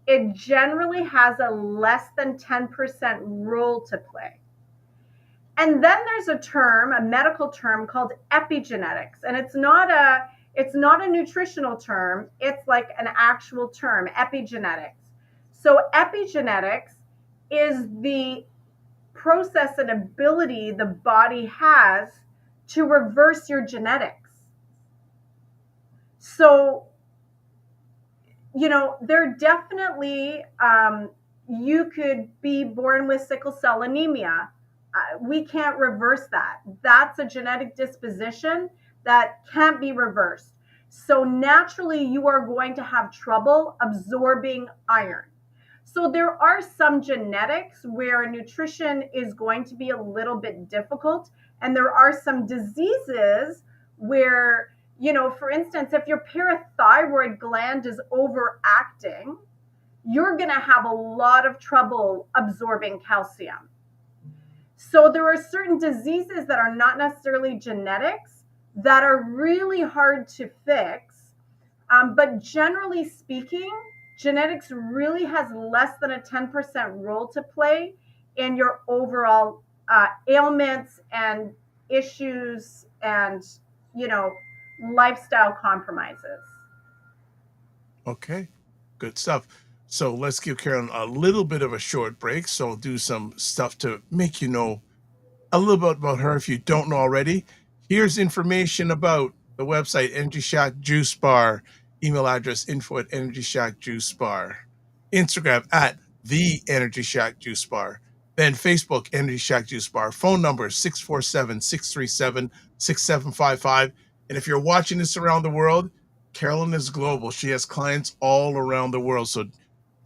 it generally has a less than 10% role to play. And then there's a medical term called epigenetics. And it's not It's not a nutritional term. It's like an actual term, epigenetics. So epigenetics is the process and ability the body has to reverse your genetics. So, there definitely, you could be born with sickle cell anemia. We can't reverse that. That's a genetic disposition that can't be reversed. So naturally, you are going to have trouble absorbing iron. So there are some genetics where nutrition is going to be a little bit difficult. And there are some diseases where, for instance, if your parathyroid gland is overacting, you're going to have a lot of trouble absorbing calcium. So there are certain diseases that are not necessarily genetics that are really hard to fix. But generally speaking, genetics really has less than a 10% role to play in your overall ailments and issues and, lifestyle compromises. Okay, good stuff. So let's give Carolyn a little bit of a short break. So I'll do some stuff to make you know a little bit about her if you don't know already. Here's information about the website Energy Shack Juice Bar, email address info at Energy Shack Juice Bar, Instagram at the Energy Shack Juice Bar, then Facebook Energy Shack Juice Bar, phone number 647-637-6755. And if you're watching this around the world, Carolyn is global. She has clients all around the world. So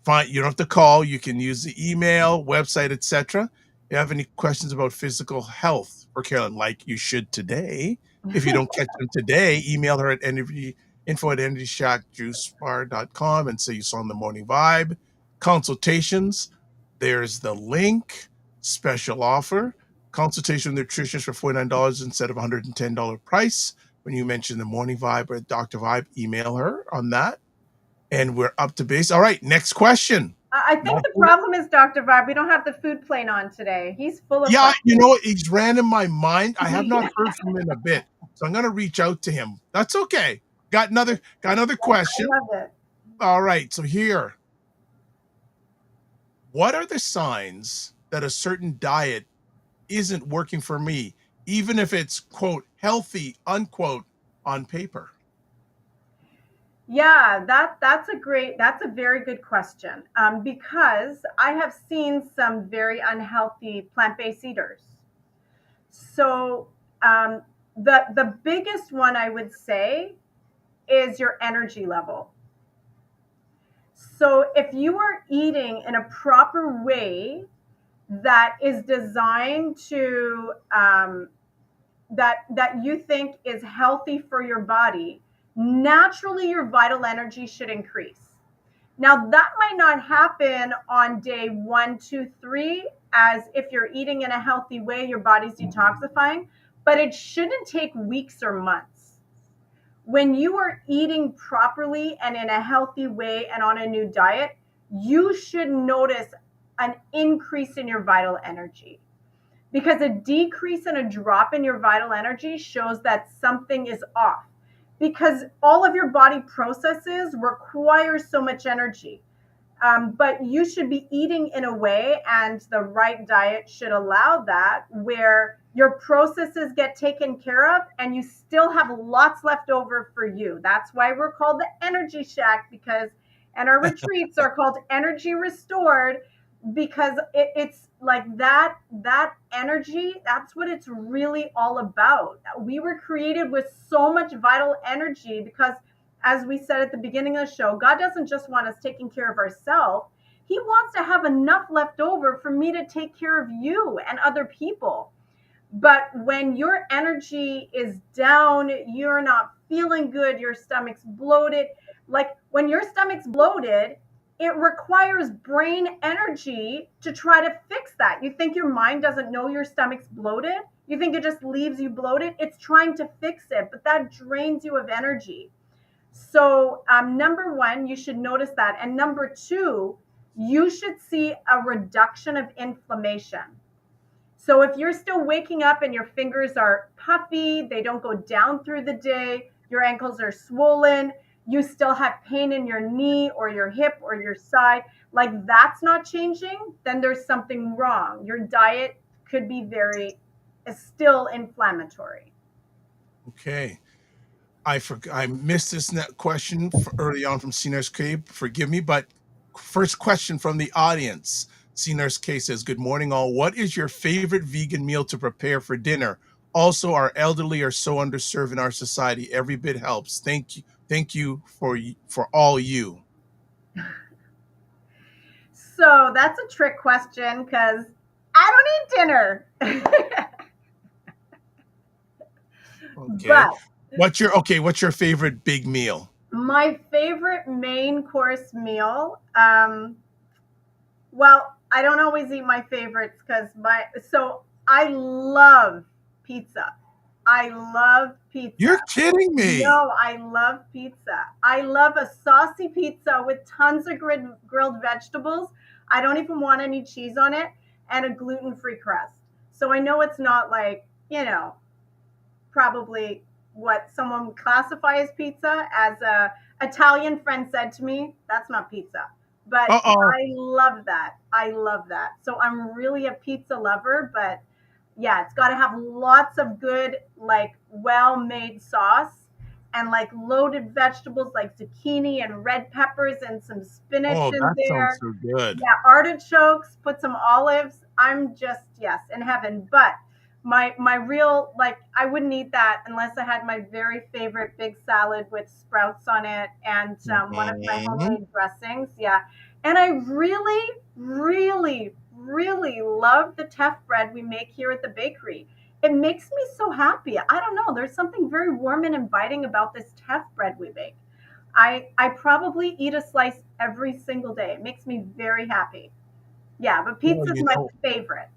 fine, you don't have to call. You can use the email, website, etc. If you have any questions about physical health for Carolyn, like you should today, if you don't catch them today, email her at info at energyshackjuicebar.com and say you saw in the morning vibe. Consultations, there's the link, special offer. Consultation with nutritionist for $49 instead of $110 price. When you mention the morning vibe or Dr. Vibe, email her on that. And we're up to base. All right, next question. I think the problem is, Dr. Vibe, we don't have the food plane on today. He's full of Yeah, questions. you know what? He's ran in my mind. I have not heard from him in a bit, so I'm gonna reach out to him. That's okay. Got another question. I love it. All right, so here. What are the signs that a certain diet isn't working for me, even if it's quote healthy, unquote, on paper? Yeah, that's a very good question, because I have seen some very unhealthy plant-based eaters. So the biggest one I would say is your energy level. So if you are eating in a proper way that is designed to that you think is healthy for your body, naturally your vital energy should increase. Now that might not happen on day 1, 2, 3, as if you're eating in a healthy way, your body's detoxifying, but it shouldn't take weeks or months. When you are eating properly and in a healthy way and on a new diet, you should notice an increase in your vital energy. Because a decrease and a drop in your vital energy shows that something is off. Because all of your body processes require so much energy. But you should be eating in a way, and the right diet should allow that, where your processes get taken care of and you still have lots left over for you. That's why we're called the Energy Shack, and our retreats are called Energy Restored, because it's like that energy, that's what it's really all about. We were created with so much vital energy because, as we said at the beginning of the show, God doesn't just want us taking care of ourselves. He wants to have enough left over for me to take care of you and other people. But when your energy is down, you're not feeling good, your stomach's bloated. Like when your stomach's bloated, it requires brain energy to try to fix that. You think your mind doesn't know your stomach's bloated? You think it just leaves you bloated? It's trying to fix it, but that drains you of energy. So number 1, you should notice that. And number 2, you should see a reduction of inflammation. So if you're still waking up and your fingers are puffy, they don't go down through the day, your ankles are swollen, you still have pain in your knee or your hip or your side, like that's not changing, then there's something wrong. Your diet could be still inflammatory. Okay. I missed this question early on from C Nurse K. Forgive me, but first question from the audience. C Nurse K says, "Good morning, all. What is your favorite vegan meal to prepare for dinner? Also, our elderly are so underserved in our society. Every bit helps. Thank you for all you." So that's a trick question because I don't eat dinner. Okay. But What's your favorite big meal? my favorite main course meal, well, I don't always eat my favorites because I love pizza. I love pizza. You're kidding me. No, I love pizza. I love a saucy pizza with tons of grilled vegetables. I don't even want any cheese on it, and a gluten-free crust. So I know it's not like, probably what someone would classify as pizza. As a Italian friend said to me, that's not pizza. But Uh-oh. I love that. I love that. So I'm really a pizza lover, but yeah, it's got to have lots of good, like well-made sauce and like loaded vegetables like zucchini and red peppers and some spinach Oh, in that sounds there. so good. Yeah, artichokes, put some olives. I'm just, yes, in heaven. But my real, like, I wouldn't eat that unless I had my very favorite big salad with sprouts on it and one of my Mhm. homemade dressings. Yeah. And I really, really, really love the teff bread we make here at the bakery. It makes me so happy. I don't know. There's something very warm and inviting about this teff bread we make. I probably eat a slice every single day. It makes me very happy. Yeah, but Well, pizza's my favorite.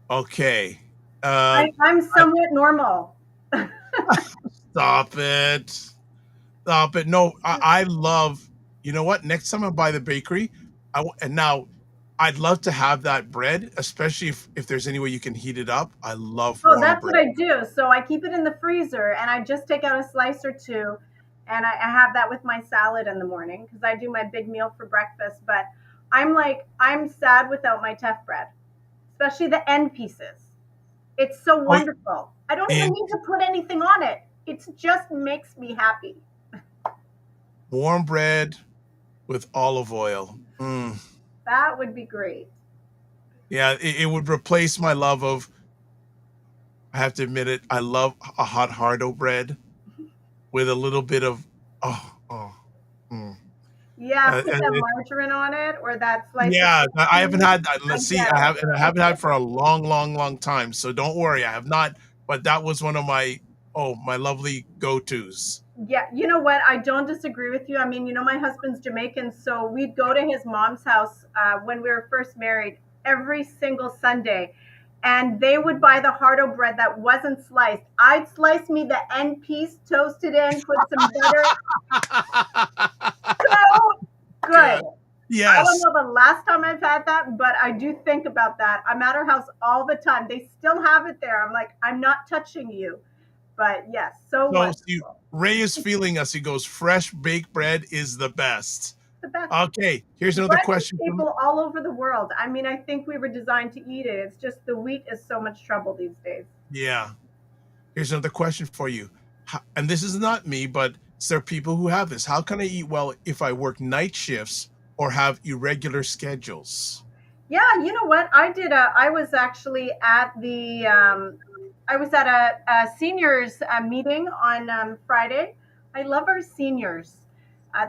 okay. Uh, I'm I somewhat normal. Stop it. Stop it. No, I love, you know what? Next time I buy the bakery, and now I'd love to have that bread, especially if there's any way you can heat it up. I love Oh, warm that's bread. what I do. So I keep it in the freezer and I just take out a slice or two and I have that with my salad in the morning because I do my big meal for breakfast. But I'm sad without my teff bread, especially the end pieces. It's so Oh, wonderful. I don't even and need to put anything on it. It just makes me happy. warm bread with olive oil. That would be great. Yeah, it would replace my love of, I have to admit it, I love a hot hardo bread with a little bit of, oh, oh, mm. Yeah, put that And margarine on it or that slice of yeah, I haven't cheese. had that. I Let's see, get it. I haven't had for a long, long, long time. So don't worry, I have not. But that was one of my lovely go-tos. Yeah, you know what? I don't disagree with you. I mean, my husband's Jamaican, so we'd go to his mom's house when we were first married every single Sunday, and they would buy the hardo bread that wasn't sliced. I'd slice me the end piece, toast it in, put some butter. So good. Good. I don't Yes. know the last time I've had that, but I do think about that. I'm at her house all the time. They still have it there. I'm like, I'm not touching you. But yes, so So see, wonderful. Ray is feeling us. He goes, fresh baked bread is the best. The best. Okay, here's another Bread is question from, people all over the world. I mean, I think we were designed to eat it. It's just the wheat is so much trouble these days. yeah. Here's another question for you. And this is not me, but there are people who have this. How can I eat well if I work night shifts or have irregular schedules? Yeah, you know what? I was actually at a seniors meeting on Friday. I love our seniors.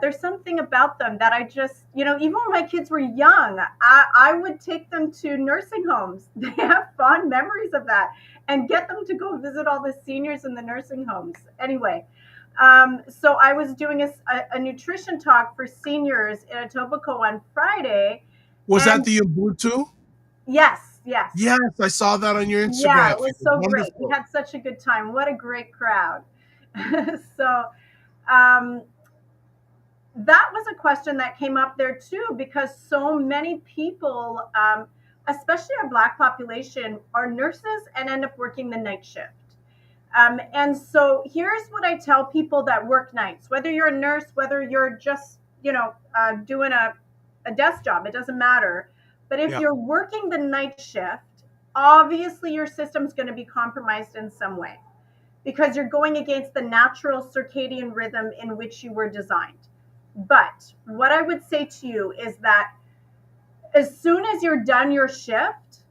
There's something about them that I just, even when my kids were young, I would take them to nursing homes. They have fond memories of that and get them to go visit all the seniors in the nursing homes. Anyway, so I was doing a nutrition talk for seniors in Etobicoke on Friday. Was that And the Ubuntu? yes, yes. Yes, I saw that on your Yeah, Instagram it feed. was so great. We Wonderful. had such a good time. What a great crowd. So, um, that was a question that came up there too, because so many people, especially our Black population, are nurses and end up working the night shift. And so here's what I tell people that work nights, whether you're a nurse, whether you're just, doing a desk job, it doesn't matter. But if Yeah. you're working the night shift, obviously your system's going to be compromised in some way because you're going against the natural circadian rhythm in which you were designed. But what I would say to you is that as soon as you're done your shift,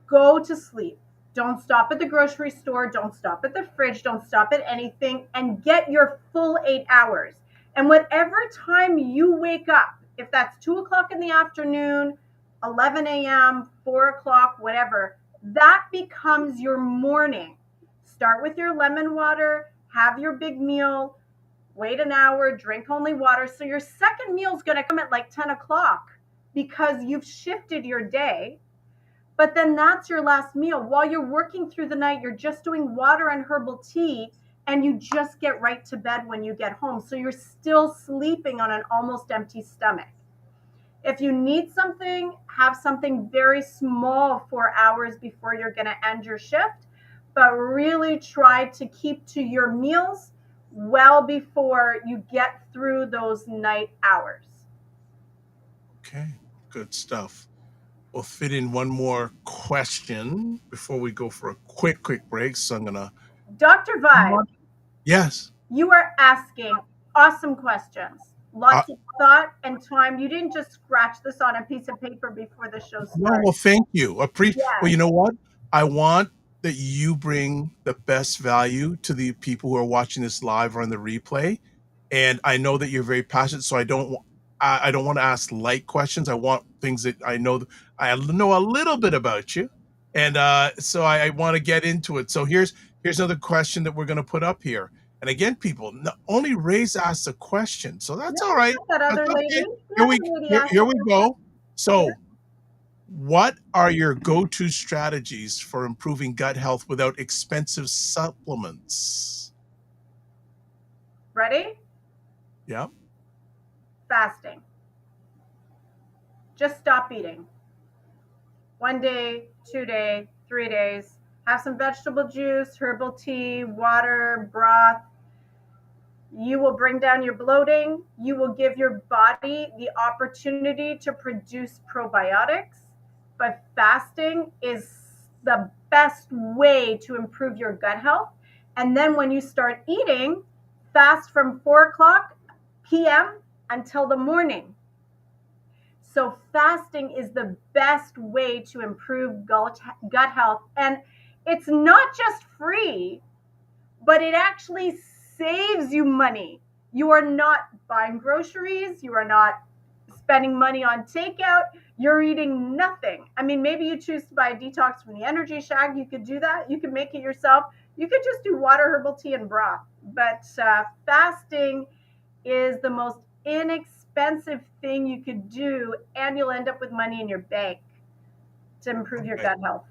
go to sleep. Don't stop at the grocery store. Don't stop at the fridge. Don't stop at anything and get your full 8 hours. And whatever time you wake up, if that's 2 o'clock in the afternoon, 11 a.m., 4 o'clock, whatever, that becomes your morning. Start with your lemon water, have your big meal, wait an hour, drink only water. So your second meal is going to come at like 10 o'clock because you've shifted your day. But then that's your last meal. While you're working through the night, you're just doing water and herbal tea, and you just get right to bed when you get home. So you're still sleeping on an almost empty stomach. If you need something, have something very small 4 hours before you're going to end your shift, but really try to keep to your meals well before you get through those night hours. Okay, good stuff. We'll fit in one more question before we go for a quick break. So I'm gonna. Dr. Vibe, Yes. you are asking awesome questions. Lots of thought and time. You didn't just scratch this on a piece of paper before the show No, started. well, thank you. Well, Yes. you know what? I want that you bring the best value to the people who are watching this live or on the replay. And I know that you're very passionate, so I don't want to ask light questions. I want things that I know a little bit about you, and so I want to get into it. So here's another question that we're going to put up here. And again, people, only Ray's asked a question, so that's all right. That That's other okay. lady. The other lady asked Here we a go. question. So, what are your go-to strategies for improving gut health without expensive supplements? Ready? Yeah. Fasting. Just stop eating. 1 day, 2 day, 3 days. Have some vegetable juice, herbal tea, water, broth. You will bring down your bloating. You will give your body the opportunity to produce probiotics. But fasting is the best way to improve your gut health. And then when you start eating, fast from 4 o'clock p.m. until the morning. So fasting is the best way to improve gut health. And it's not just free, but it actually saves you money. You are not buying groceries. You are not spending money on takeout. You're eating nothing. I mean, maybe you choose to buy a detox from the Energy Shack. You could do that. You can make it yourself. You could just do water, herbal tea, and broth. But fasting is the most inexpensive thing you could do, and you'll end up with money in your bank to improve your gut health.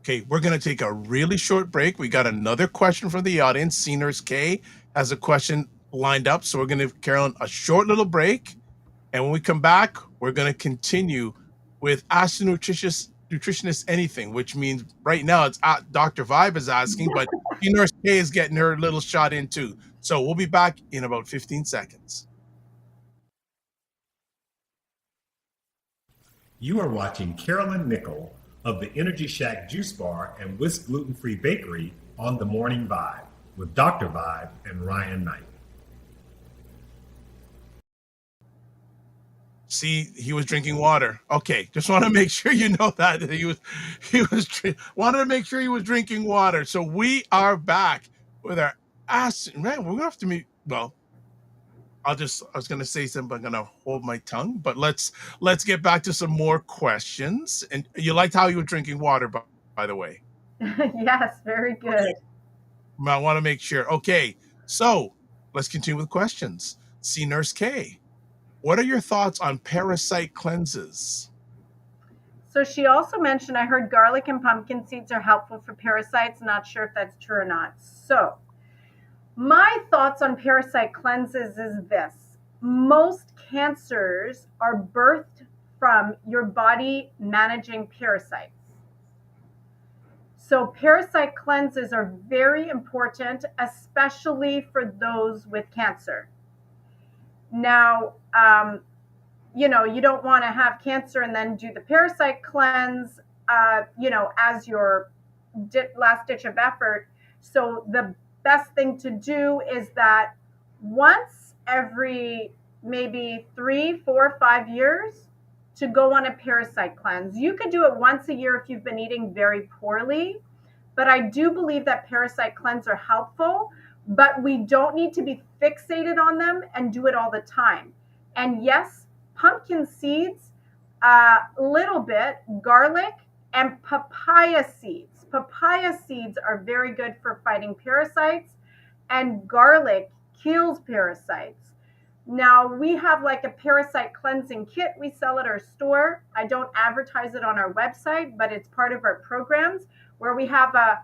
Okay, we're going to take a really short break. We got another question from the audience. Seniors K has a question lined up. So we're going to give Carolyn a short little break. And when we come back, we're going to continue with Ask the Nutritionist Anything, which means right now it's Dr. Vibe is asking, but Seniors K is getting her little shot in too. So we'll be back in about 15 seconds. You are watching Carolyn Nichol of the Energy Shack Juice Bar and Whisk Gluten-Free Bakery on The Morning Vibe with Dr. Vibe and Ryan Knight. See, he was drinking water. Okay, just want to make sure you know that wanted to make sure he was drinking water. So we are back with our man. We're gonna have to meet. Well, I was gonna say something, but I'm gonna hold my tongue. But let's get back to some more questions. And you liked how you were drinking water, by the way. Yes, very good. Okay. I want to make sure. Okay, so let's continue with questions. See Nurse K. What are your thoughts on parasite cleanses? So she also mentioned, I heard garlic and pumpkin seeds are helpful for parasites. Not sure if that's true or not. So my thoughts on parasite cleanses is this. Most cancers are birthed from your body managing parasites. So parasite cleanses are very important, especially for those with cancer. Now, you don't want to have cancer and then do the parasite cleanse, as your last ditch of effort. So the best thing to do is that once every maybe 3, 4, 5 years to go on a parasite cleanse. You could do it once a year if you've been eating very poorly, but I do believe that parasite cleanse are helpful, but we don't need to be fixated on them and do it all the time. And yes, pumpkin seeds, a little bit, garlic, and papaya seeds. Papaya seeds are very good for fighting parasites, and garlic kills parasites. Now, we have like a parasite cleansing kit we sell at our store. I don't advertise it on our website, but it's part of our programs where we have a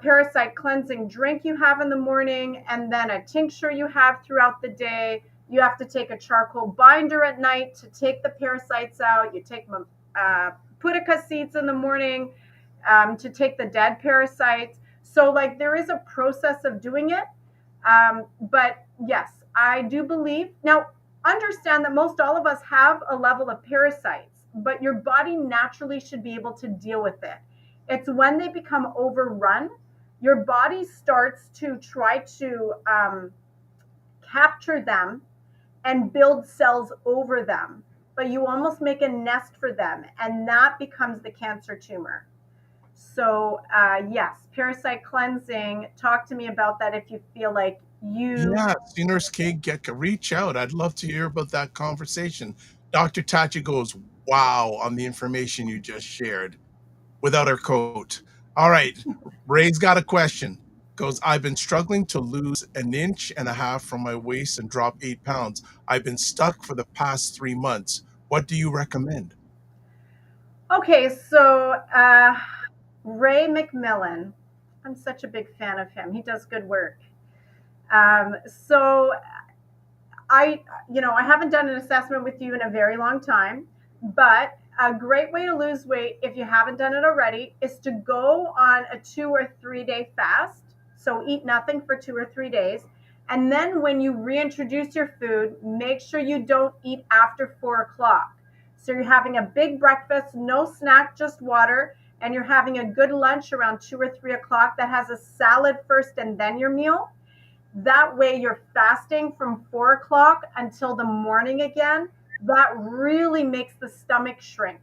parasite cleansing drink you have in the morning, and then a tincture you have throughout the day. You have to take a charcoal binder at night to take the parasites out. You take pudica seeds in the morning to take the dead parasites. So like there is a process of doing it. But yes, I do believe. Now, understand that most all of us have a level of parasites, but your body naturally should be able to deal with it. It's when they become overrun, your body starts to try to capture them and build cells over them, but you almost make a nest for them, and that becomes the cancer tumor. So yes, parasite cleansing. Talk to me about that if you feel like you. Yeah, Seniors K, reach out. I'd love to hear about that conversation. Dr. Tachi goes, wow, on the information you just shared without her coat. All right, Ray's got a question. Goes, I've been struggling to lose 1.5 inches from my waist and drop 8 pounds. I've been stuck for the past 3 months. What do you recommend? Okay, so Ray McMillan. I'm such a big fan of him. He does good work. So I haven't done an assessment with you in a very long time, but a great way to lose weight, if you haven't done it already, is to go on a 2 or 3 day fast. So eat nothing for 2 or 3 days. And then when you reintroduce your food, make sure you don't eat after 4 o'clock. So you're having a big breakfast, no snack, just water, and you're having a good lunch around 2 or 3 o'clock that has a salad first and then your meal. That way you're fasting from 4 o'clock until the morning again. That really makes the stomach shrink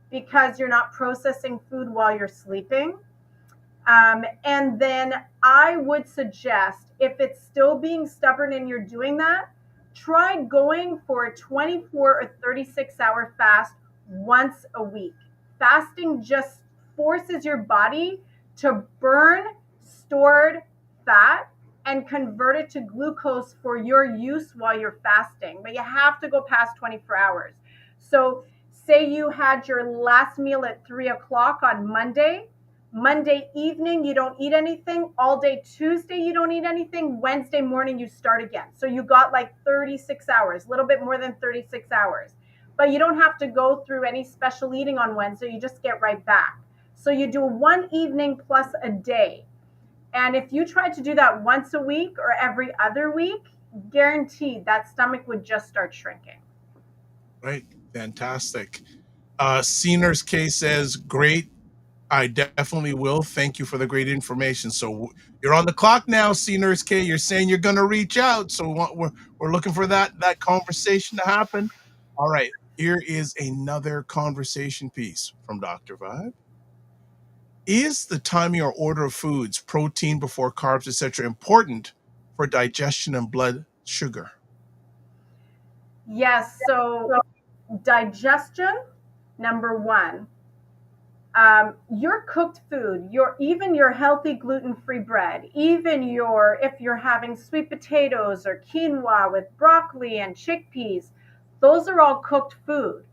because you're not processing food while you're sleeping. And then I would suggest, if it's still being stubborn and you're doing that, try going for a 24 or 36-hour fast once a week. Fasting just forces your body to burn stored fat and convert it to glucose for your use while you're fasting. But you have to go past 24 hours. So say you had your last meal at 3 o'clock on Monday. Monday evening, you don't eat anything. All day Tuesday, you don't eat anything. Wednesday morning, you start again. So you got like 36 hours, a little bit more than 36 hours. But you don't have to go through any special eating on Wednesday. You just get right back. So you do one evening plus a day. And if you tried to do that once a week or every other week, guaranteed that stomach would just start shrinking. Right. Fantastic. Seniors K says, great. I definitely will. Thank you for the great information. So you're on the clock now, Seniors K. You're saying you're going to reach out. So we're looking for that conversation to happen. All right. Here is another conversation piece from Dr. Vibe. Is the timing or order of foods, protein before carbs, etc., important for digestion and blood sugar? Yes. So digestion, number one. Your cooked food, even your healthy gluten-free bread, even if you're having sweet potatoes or quinoa with broccoli and chickpeas, those are all cooked food.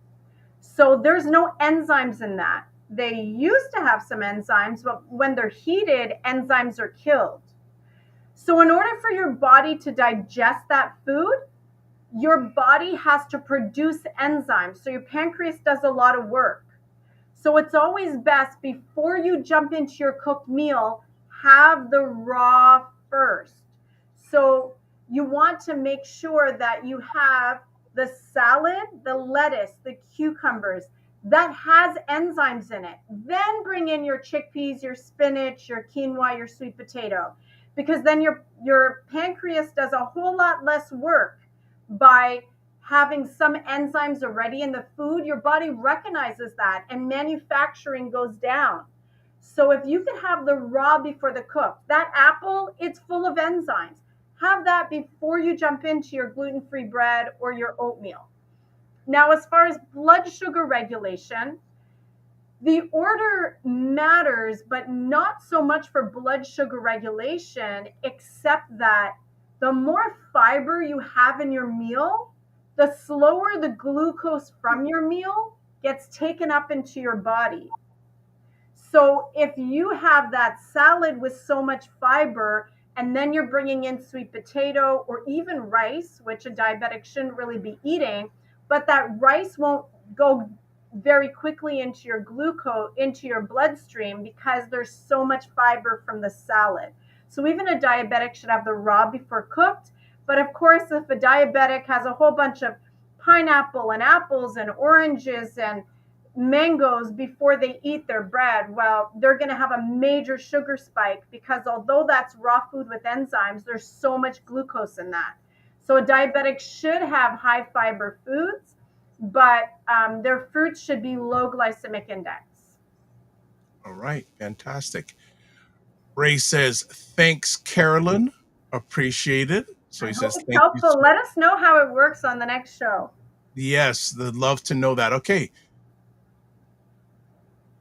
So there's no enzymes in that. They used to have some enzymes, but when they're heated, enzymes are killed. So in order for your body to digest that food, your body has to produce enzymes. So your pancreas does a lot of work. So it's always best before you jump into your cooked meal, have the raw first. So you want to make sure that you have the salad, the lettuce, the cucumbers that has enzymes in it. Then bring in your chickpeas, your spinach, your quinoa, your sweet potato, because then your pancreas does a whole lot less work by having some enzymes already in the food. Your body recognizes that and manufacturing goes down. So if you can have the raw before the cook, that apple, it's full of enzymes. Have that before you jump into your gluten-free bread or your oatmeal. Now, as far as blood sugar regulation, the order matters, but not so much for blood sugar regulation, except that the more fiber you have in your meal, the slower the glucose from your meal gets taken up into your body. So if you have that salad with so much fiber, and then you're bringing in sweet potato or even rice, which a diabetic shouldn't really be eating, but that rice won't go very quickly into your glucose, into your bloodstream, because there's so much fiber from the salad. So even a diabetic should have the raw before cooked. But of course, if a diabetic has a whole bunch of pineapple and apples and oranges and mangoes before they eat their bread, well, they're going to have a major sugar spike, because although that's raw food with enzymes, there's so much glucose in that. So a diabetic should have high fiber foods, but their fruits should be low glycemic index. All right, fantastic. Ray says, thanks, Carolyn. Appreciate it. So he says, It's thank you. helpful. Let us know how it works on the next show. Yes, they'd love to know that. Okay.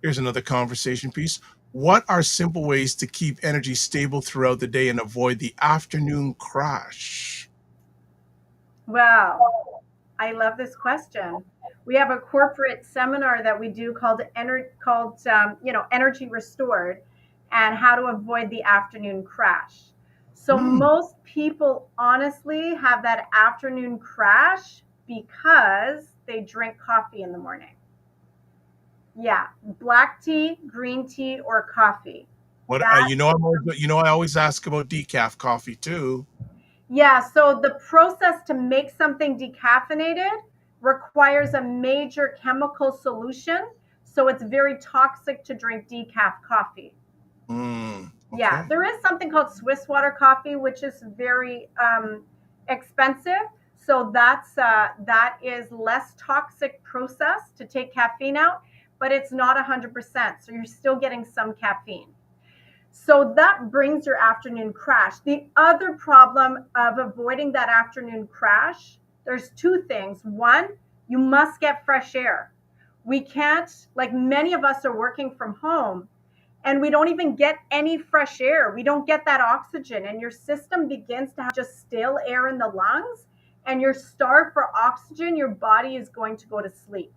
Here's another conversation piece. What are simple ways to keep energy stable throughout the day and avoid the afternoon crash? Wow, I love this question. We have a corporate seminar that we do called Energy Restored, and how to avoid the afternoon crash. So most people honestly have that afternoon crash because they drink coffee in the morning. Yeah, black tea, green tea, or coffee. What That I always ask about decaf coffee too. Yeah, so the process to make something decaffeinated requires a major chemical solution. So it's very toxic to drink decaf coffee. Okay. Yeah, there is something called Swiss water coffee, which is very expensive. So that is less toxic process to take caffeine out, but it's not 100%. So you're still getting some caffeine. So that brings your afternoon crash. The other problem of avoiding that afternoon crash, there's two things. One, you must get fresh air. We can't, like many of us are working from home, and we don't even get any fresh air. We don't get that oxygen, and your system begins to have just stale air in the lungs, and you're starved for oxygen. Your body is going to go to sleep.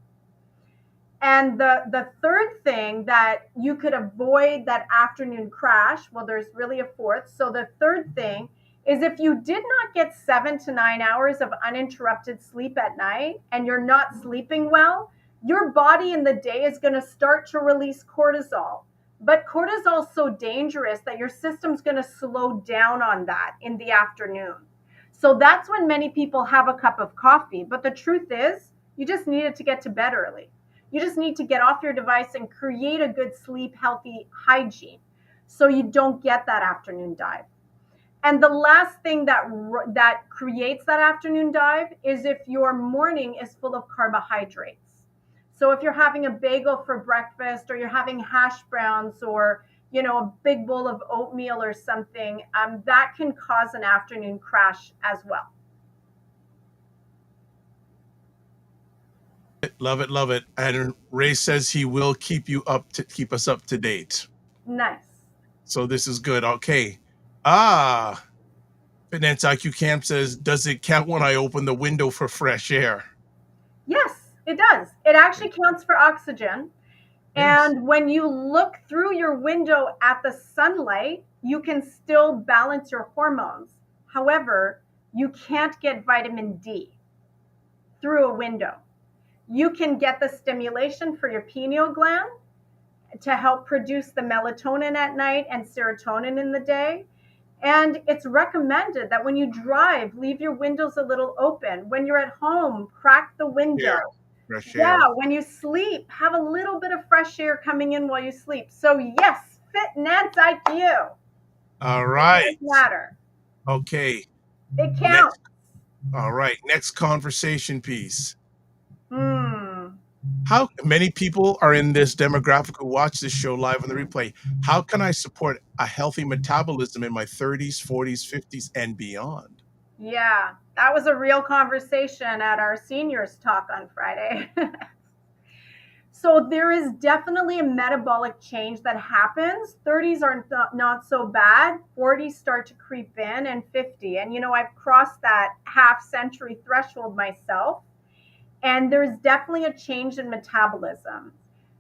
And the third thing that you could avoid that afternoon crash, well, there's really a fourth. So the third thing is, if you did not get 7 to 9 hours of uninterrupted sleep at night and you're not sleeping well, your body in the day is going to start to release cortisol. But cortisol is so dangerous that your system's going to slow down on that in the afternoon. So that's when many people have a cup of coffee. But the truth is, you just needed to get to bed early. You just need to get off your device and create a good sleep, healthy hygiene, so you don't get that afternoon dive. And the last thing that creates that afternoon dive is if your morning is full of carbohydrates. So if you're having a bagel for breakfast, or you're having hash browns, or a big bowl of oatmeal or something, that can cause an afternoon crash as well. Love it, love it. And Ray says he will keep us up to date. Nice. So this is good. Okay. Finance IQ Camp says, does it count when I open the window for fresh air? Yes, it does. It actually counts for oxygen. Yes. And when you look through your window at the sunlight, you can still balance your hormones. However, you can't get vitamin D through a window. you can get the stimulation for your pineal gland to help produce the melatonin at night and serotonin in the day. And it's recommended that when you drive, leave your windows a little open. When you're at home, crack the window. Fresh Yeah, air. when you sleep, have a little bit of fresh air coming in while you sleep. So yes, fit Nance IQ. All It right. does matter. Okay. It counts. All right. Next conversation piece. Hmm. How many people are in this demographic who watch this show live on the replay? How can I support a healthy metabolism in my 30s, 40s, 50s, and beyond? Yeah, that was a real conversation at our seniors talk on Friday. So there is definitely a metabolic change that happens. 30s are not so bad. 40s start to creep in, and 50. And, you know, I've crossed that half century threshold myself. And there's definitely a change in metabolism.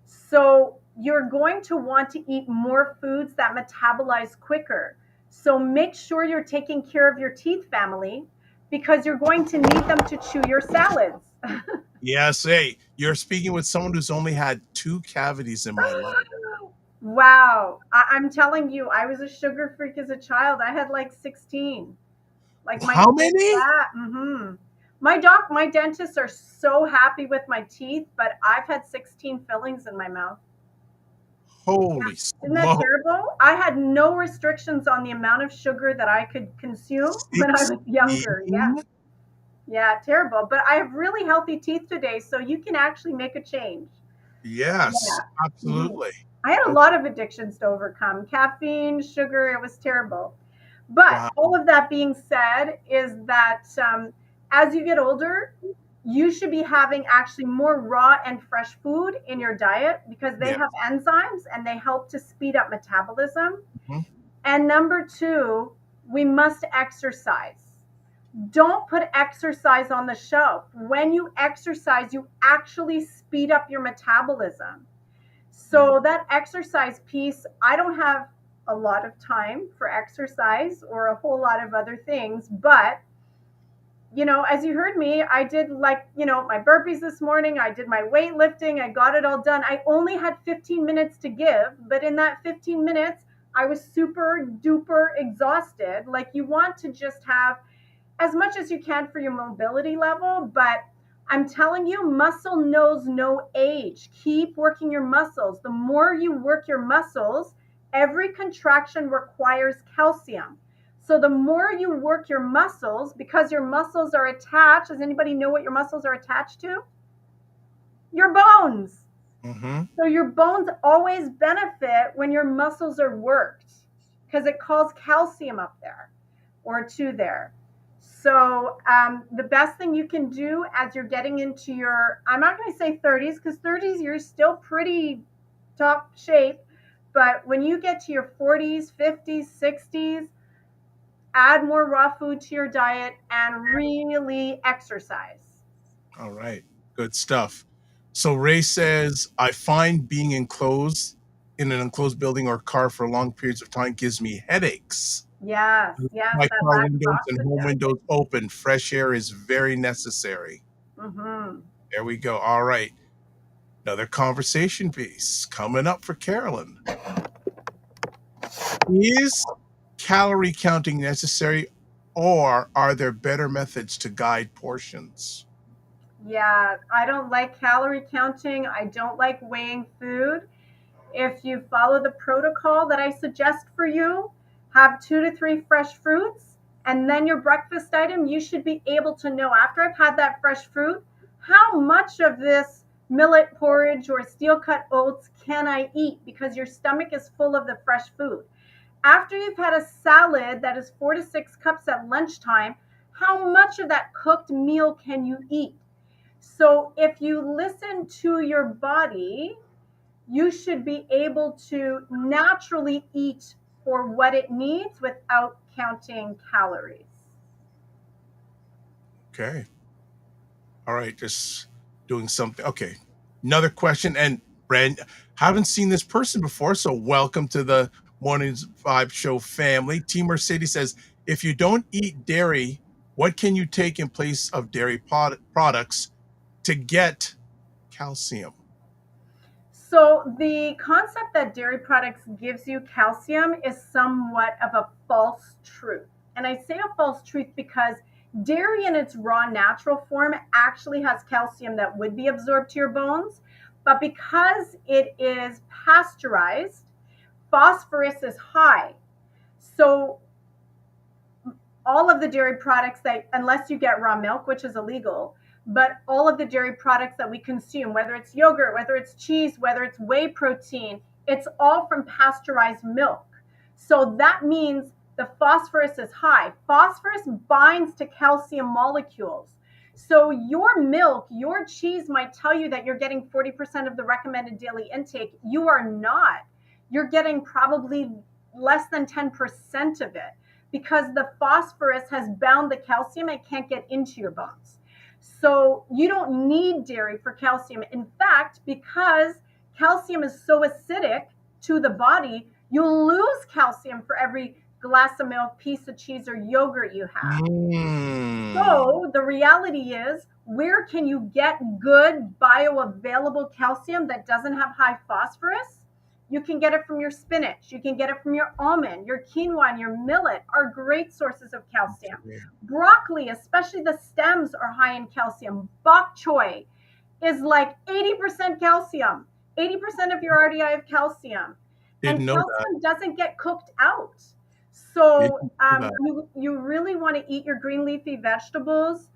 So you're going to want to eat more foods that metabolize quicker. So make sure you're taking care of your teeth, family, because you're going to need them to chew your salads. Yes, hey, you're speaking with someone who's only had 2 cavities in my life. Wow. I'm telling you, I was a sugar freak as a child. I had like 16. Like my How many? yeah, my dentists are so happy with my teeth, but I've had 16 fillings in my mouth. Holy Isn't that smoke. terrible? I had no restrictions on the amount of sugar that I could consume when I was younger. 16? Yeah. Yeah, terrible. But I have really healthy teeth today, so you can actually make a change. Yes, Yeah. absolutely. I had a lot of addictions to overcome. Caffeine, sugar, it was terrible. But Wow. all of that being said, is that as you get older, you should be having actually more raw and fresh food in your diet because they Yeah. have enzymes and they help to speed up metabolism. Mhm. And number 2, we must exercise. Don't put exercise on the shelf. When you exercise, you actually speed up your metabolism. So that exercise piece, I don't have a lot of time for exercise or a whole lot of other things, but you know, as you heard me, I did like, you know, my burpees this morning, I did my weightlifting, I got it all done. I only had 15 minutes to give, but in that 15 minutes, I was super duper exhausted. Like you want to just have as much as you can for your mobility level, but I'm telling you, muscle knows no age. Keep working your muscles. The more you work your muscles, every contraction requires calcium. So the more you work your muscles, because your muscles are attached, does anybody know what your muscles are attached to? Your bones. Mm-hmm. So your bones always benefit when your muscles are worked because it calls calcium up there or to there. So the best thing you can do as you're getting into your, I'm not going to say 30s because 30s, you're still pretty top shape. But when you get to your 40s, 50s, 60s, add more raw food to your diet and really exercise. All right. Good stuff. So Ray says, I find being enclosed in an enclosed building or car for long periods of time gives me headaches. Yes, My that car lack of windows and home oxygen. windows open. Fresh air is very necessary. Mm-hmm. There we go. All right. Another conversation piece coming up for Carolyn. Is calorie counting necessary, or are there better methods to guide portions? Yeah, I don't like calorie counting. I don't like weighing food. If you follow the protocol that I suggest for you, have 2 to 3 fresh fruits, and then your breakfast item, you should be able to know after I've had that fresh fruit, how much of this millet porridge or steel cut oats can I eat because your stomach is full of the fresh food. After you've had a salad that is 4 to 6 cups at lunchtime, how much of that cooked meal can you eat? So if you listen to your body, you should be able to naturally eat for what it needs without counting calories. Okay. All right. Just doing something. Okay. Another question. And Brand, haven't seen this person before. So welcome to the Mornings Vibe Show family. Team Mercedes says, if you don't eat dairy, what can you take in place of dairy products to get calcium? So the concept that dairy products gives you calcium is somewhat of a false truth. And I say a false truth because dairy in its raw natural form actually has calcium that would be absorbed to your bones. But because it is pasteurized, phosphorus is high. So all of the dairy products that, unless you get raw milk, which is illegal, but all of the dairy products that we consume, whether it's yogurt, whether it's cheese, whether it's whey protein, it's all from pasteurized milk. So that means the phosphorus is high. Phosphorus binds to calcium molecules. So your milk, your cheese might tell you that you're getting 40% of the recommended daily intake. You are not. You're getting probably less than 10% of it, because the phosphorus has bound the calcium and can't get into your bones. So you don't need dairy for calcium. In fact, because calcium is so acidic to the body, you'll lose calcium for every glass of milk, piece of cheese, or yogurt you have. So the reality is, where can you get good bioavailable calcium that doesn't have high phosphorus? You can get it from your spinach. You can get it from your almond, your quinoa, and your millet are great sources of calcium. Broccoli, especially the stems, are high in calcium. Bok choy is like 80% calcium. 80% of your RDI of calcium. Didn't And know calcium doesn't get cooked out. Didn't So know that. you really want to eat your green leafy vegetables,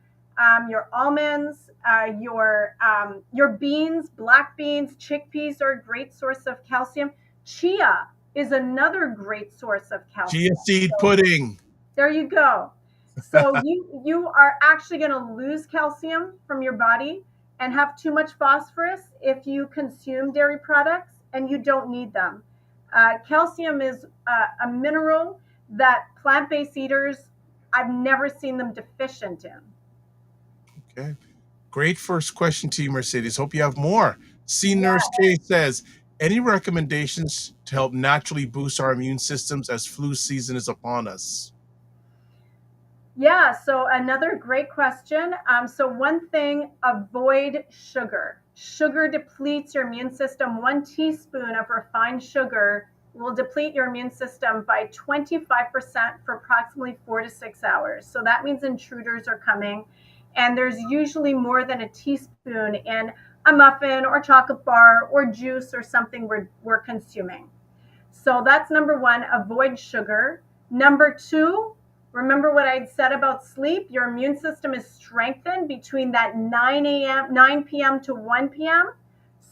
your almonds, your beans, black beans, chickpeas are a great source of calcium. Chia is another great source of calcium. Chia seed So pudding. there you go. So you are actually going to lose calcium from your body and have too much phosphorus if you consume dairy products, and you don't need them. Calcium is a mineral that plant-based eaters, I've never seen them deficient in. Okay. Great first question to you, Mercedes. Hope you have more. C Yeah. Nurse K says, any recommendations to help naturally boost our immune systems as flu season is upon us? Yeah, so another great question. So one thing, avoid sugar. Sugar depletes your immune system. 1 teaspoon of refined sugar will deplete your immune system by 25% for approximately 4 to 6 hours. So that means intruders are coming, and there's usually more than a teaspoon in a muffin or chocolate bar or juice or something we're consuming. So that's number one, avoid sugar. Number two, remember what I'd said about sleep. Your immune system is strengthened between that 9 p.m. to 1 p.m.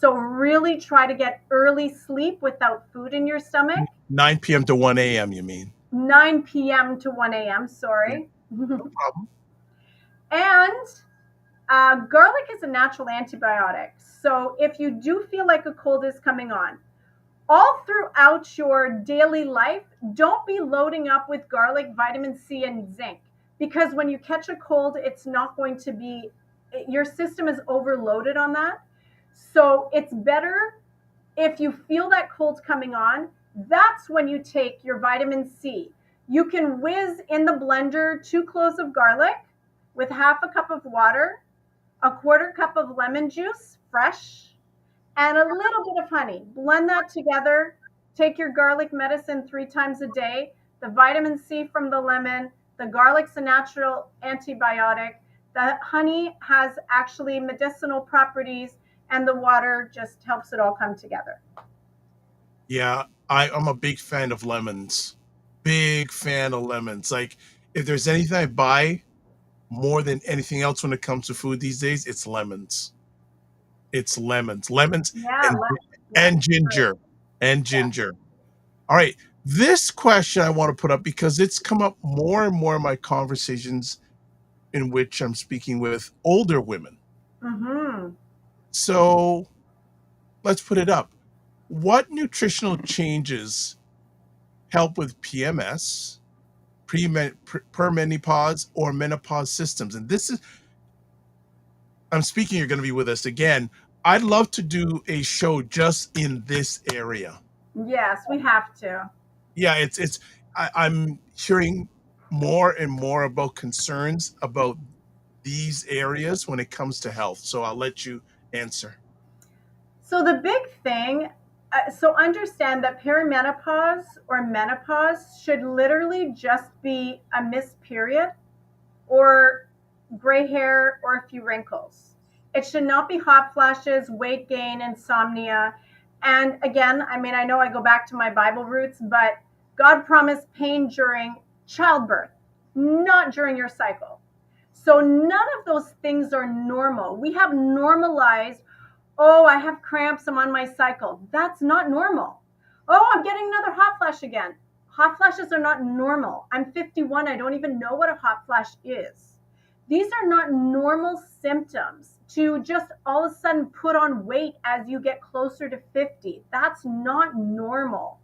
So really try to get early sleep without food in your stomach. 9 p.m. to 1 a.m., you mean? 9 p.m. to 1 a.m., sorry. No problem. And garlic is a natural antibiotic. So if you do feel like a cold is coming on, all throughout your daily life, don't be loading up with garlic, vitamin C, and zinc, because when you catch a cold, it's not going to be, your system is overloaded on that. So it's better if you feel that cold coming on, that's when you take your vitamin C. You can whiz in the blender 2 cloves of garlic with half a cup of water, a quarter cup of lemon juice, fresh, and a little bit of honey. Blend that together. Take your garlic medicine 3 times a day. The vitamin C from the lemon, the garlic's a natural antibiotic. The honey has actually medicinal properties, and the water just helps it all come together. Yeah, I'm a big fan of lemons. Big fan of lemons. Like, if there's anything I buy more than anything else when it comes to food these days, it's lemons. It's lemons. Lemons Yeah, and yeah, ginger. And ginger. All right. This question I want to put up because it's come up more and more in my conversations in which I'm speaking with older women. Mm-hmm. So let's put it up. What nutritional changes help with PMS, perimenopause, or menopause systems? And this is, I'm speaking, you're going to be with us again. I'd love to do a show just in this area. Yes, we have to. Yeah, I'm hearing more and more about concerns about these areas when it comes to health. So I'll let you answer. So the big thing, so understand that perimenopause or menopause should literally just be a missed period or gray hair or a few wrinkles. It should not be hot flashes, weight gain, insomnia. And again, I mean, I know I go back to my Bible roots, but God promised pain during childbirth, not during your cycle. So none of those things are normal. We have normalized, oh, I have cramps, I'm on my cycle. That's not normal. Oh, I'm getting another hot flash again. Hot flashes are not normal. I'm 51. I don't even know what a hot flash is. These are not normal symptoms to just all of a sudden put on weight as you get closer to 50. That's not normal.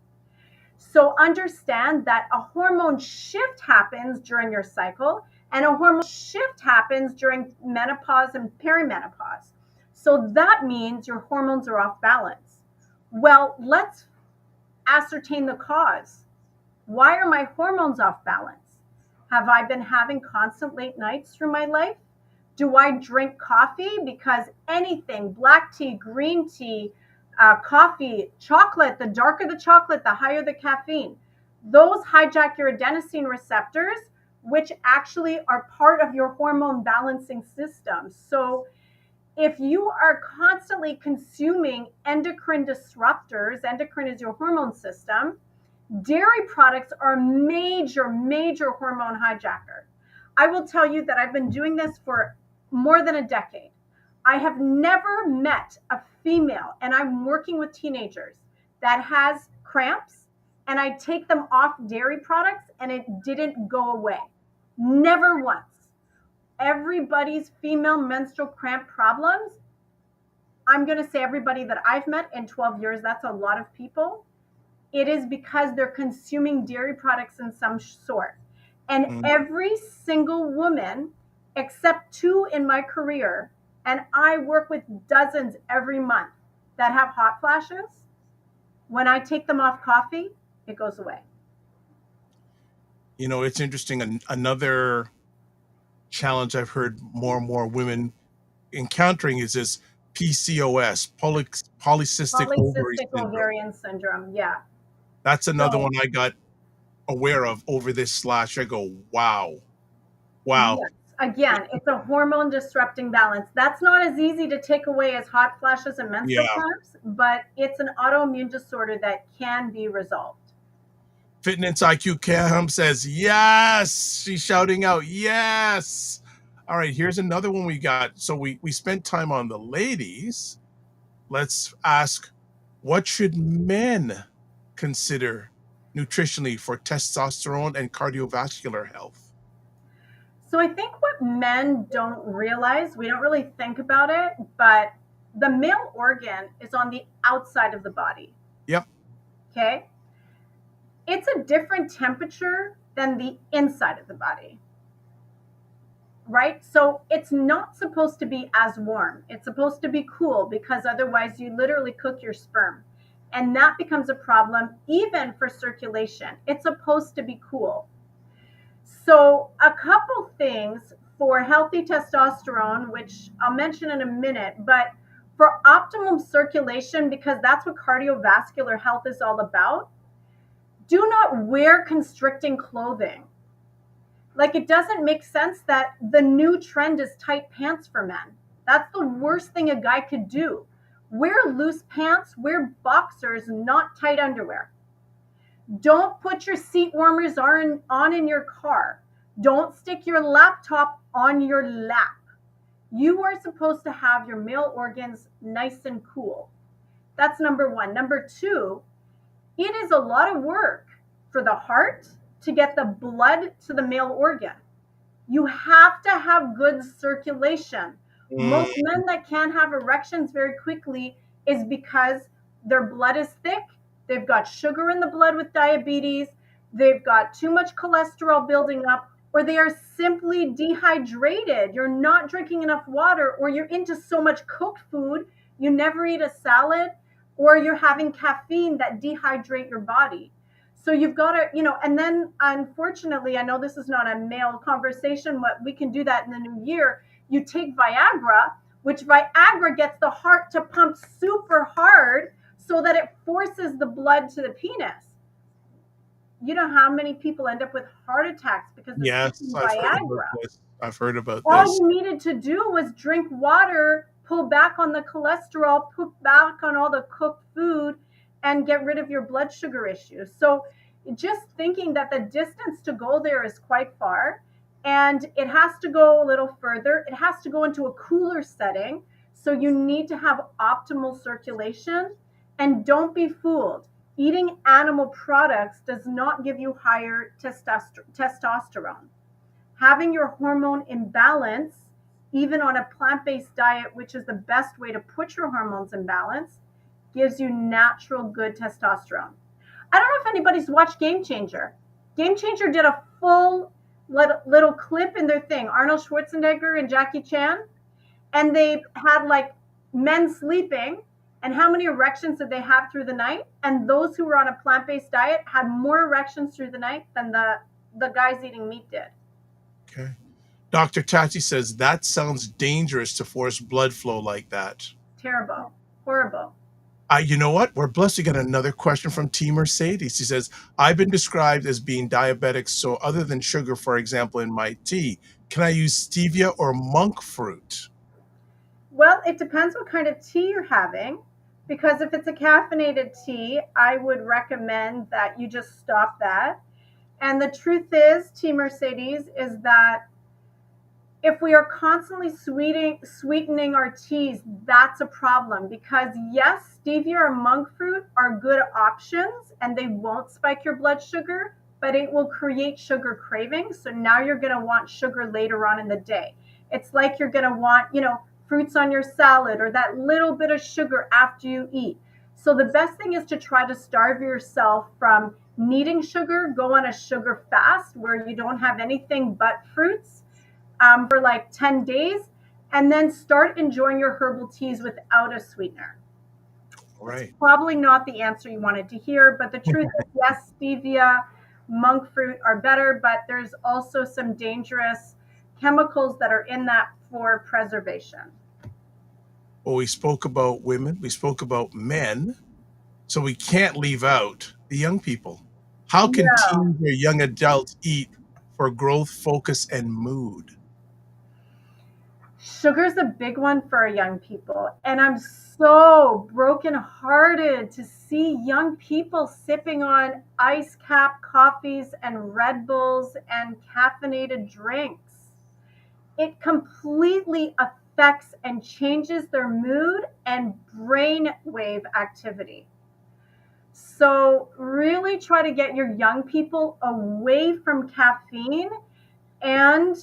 So understand that a hormone shift happens during your cycle and a hormone shift happens during menopause and perimenopause. So that means your hormones are off balance. Well, let's ascertain the cause. Why are my hormones off balance? Have I been having constant late nights through my life? Do I drink coffee? Because anything, black tea, green tea, coffee, chocolate, the darker the chocolate, the higher the caffeine. Those hijack your adenosine receptors, which actually are part of your hormone balancing system. So if you are constantly consuming endocrine disruptors, endocrine is your hormone system, dairy products are a major, major hormone hijacker. I will tell you that I've been doing this for more than a decade. I have never met a female, and I'm working with teenagers, that has cramps, and I take them off dairy products, and it didn't go away. Never once. Everybody's female menstrual cramp problems, I'm going to say everybody that I've met in 12 years, that's a lot of people, it is because they're consuming dairy products in some sort. And every single woman, except 2 in my career, and I work with dozens every month that have hot flashes, when I take them off coffee, it goes away. You know, it's interesting. Another challenge I've heard more and more women encountering is this PCOS, polycystic ovary Polycystic syndrome. ovarian syndrome, yeah. That's another So, one I got aware of over this slash. I go, wow. yes, again, it's a hormone disrupting balance. That's not as easy to take away as hot flashes and menstrual Yeah. cramps, but it's an autoimmune disorder that can be resolved. Fitness IQ Cam says, yes. She's shouting out, yes. All right, here's another one we got. So we spent time on the ladies. Let's ask, what should men consider nutritionally for testosterone and cardiovascular health? So I think what men don't realize, we don't really think about it, but the male organ is on the outside of the body. Yep. Okay. It's a different temperature than the inside of the body. Right? So it's not supposed to be as warm. It's supposed to be cool because otherwise you literally cook your sperm. And that becomes a problem even for circulation. It's supposed to be cool. So a couple things for healthy testosterone, which I'll mention in a minute, but for optimum circulation, because that's what cardiovascular health is all about, do not wear constricting clothing. Like, it doesn't make sense that the new trend is tight pants for men. That's the worst thing a guy could do. Wear loose pants, wear boxers, not tight underwear. Don't put your seat warmers on in your car. Don't stick your laptop on your lap. You are supposed to have your male organs nice and cool. That's number one. Number two, it is a lot of work for the heart to get the blood to the male organ. You have to have good circulation. Most men that can't have erections very quickly is because their blood is thick. They've got sugar in the blood with diabetes. They've got too much cholesterol building up, or they are simply dehydrated. You're not drinking enough water, or you're into so much cooked food, you never eat a salad, or you're having caffeine that dehydrate your body. So you've got to, and then unfortunately, I know this is not a male conversation, but we can do that in the new year. You take Viagra, which Viagra gets the heart to pump super hard so that it forces the blood to the penis. You know how many people end up with heart attacks because of Yes, taking I've heard about Viagra? this. I've heard about All this. you needed to do was drink water, pull back on the cholesterol, pull back on all the cooked food, and get rid of your blood sugar issues. So just thinking that the distance to go there is quite far, and it has to go a little further. It has to go into a cooler setting. So you need to have optimal circulation, and don't be fooled. Eating animal products does not give you higher testosterone. Having your hormone in balance, even on a plant-based diet, which is the best way to put your hormones in balance, gives you natural good testosterone. I don't know if anybody's watched Game Changer. Game Changer did a full little clip in their thing, Arnold Schwarzenegger and Jackie Chan, and they had like men sleeping and how many erections did they have through the night, and those who were on a plant-based diet had more erections through the night than the guys eating meat did. Okay. Dr. Tachi says that sounds dangerous to force blood flow like that. Terrible. Horrible. You know what? We're blessed to get another question from T. Mercedes. He says, I've been described as being diabetic, so other than sugar, for example, in my tea, can I use stevia or monk fruit? Well, it depends what kind of tea you're having, because if it's a caffeinated tea, I would recommend that you just stop that. And the truth is, T. Mercedes, is that if we are constantly sweetening our teas, that's a problem, because yes, stevia or monk fruit are good options and they won't spike your blood sugar, but it will create sugar cravings. So now you're going to want sugar later on in the day. It's like you're going to want, fruits on your salad or that little bit of sugar after you eat. So the best thing is to try to starve yourself from needing sugar. Go on a sugar fast where you don't have anything but fruits for like 10 days, and then start enjoying your herbal teas without a sweetener. Right. It's probably not the answer you wanted to hear, but the truth is, yes, stevia, monk fruit are better, but there's also some dangerous chemicals that are in that for preservation. Well, we spoke about women, we spoke about men, so we can't leave out the young people. How can No. teens or young adults eat for growth, focus, and mood? Sugar's a big one for young people. And I'm so brokenhearted to see young people sipping on ice cap coffees and Red Bulls and caffeinated drinks. It completely affects and changes their mood and brain wave activity. So really try to get your young people away from caffeine. And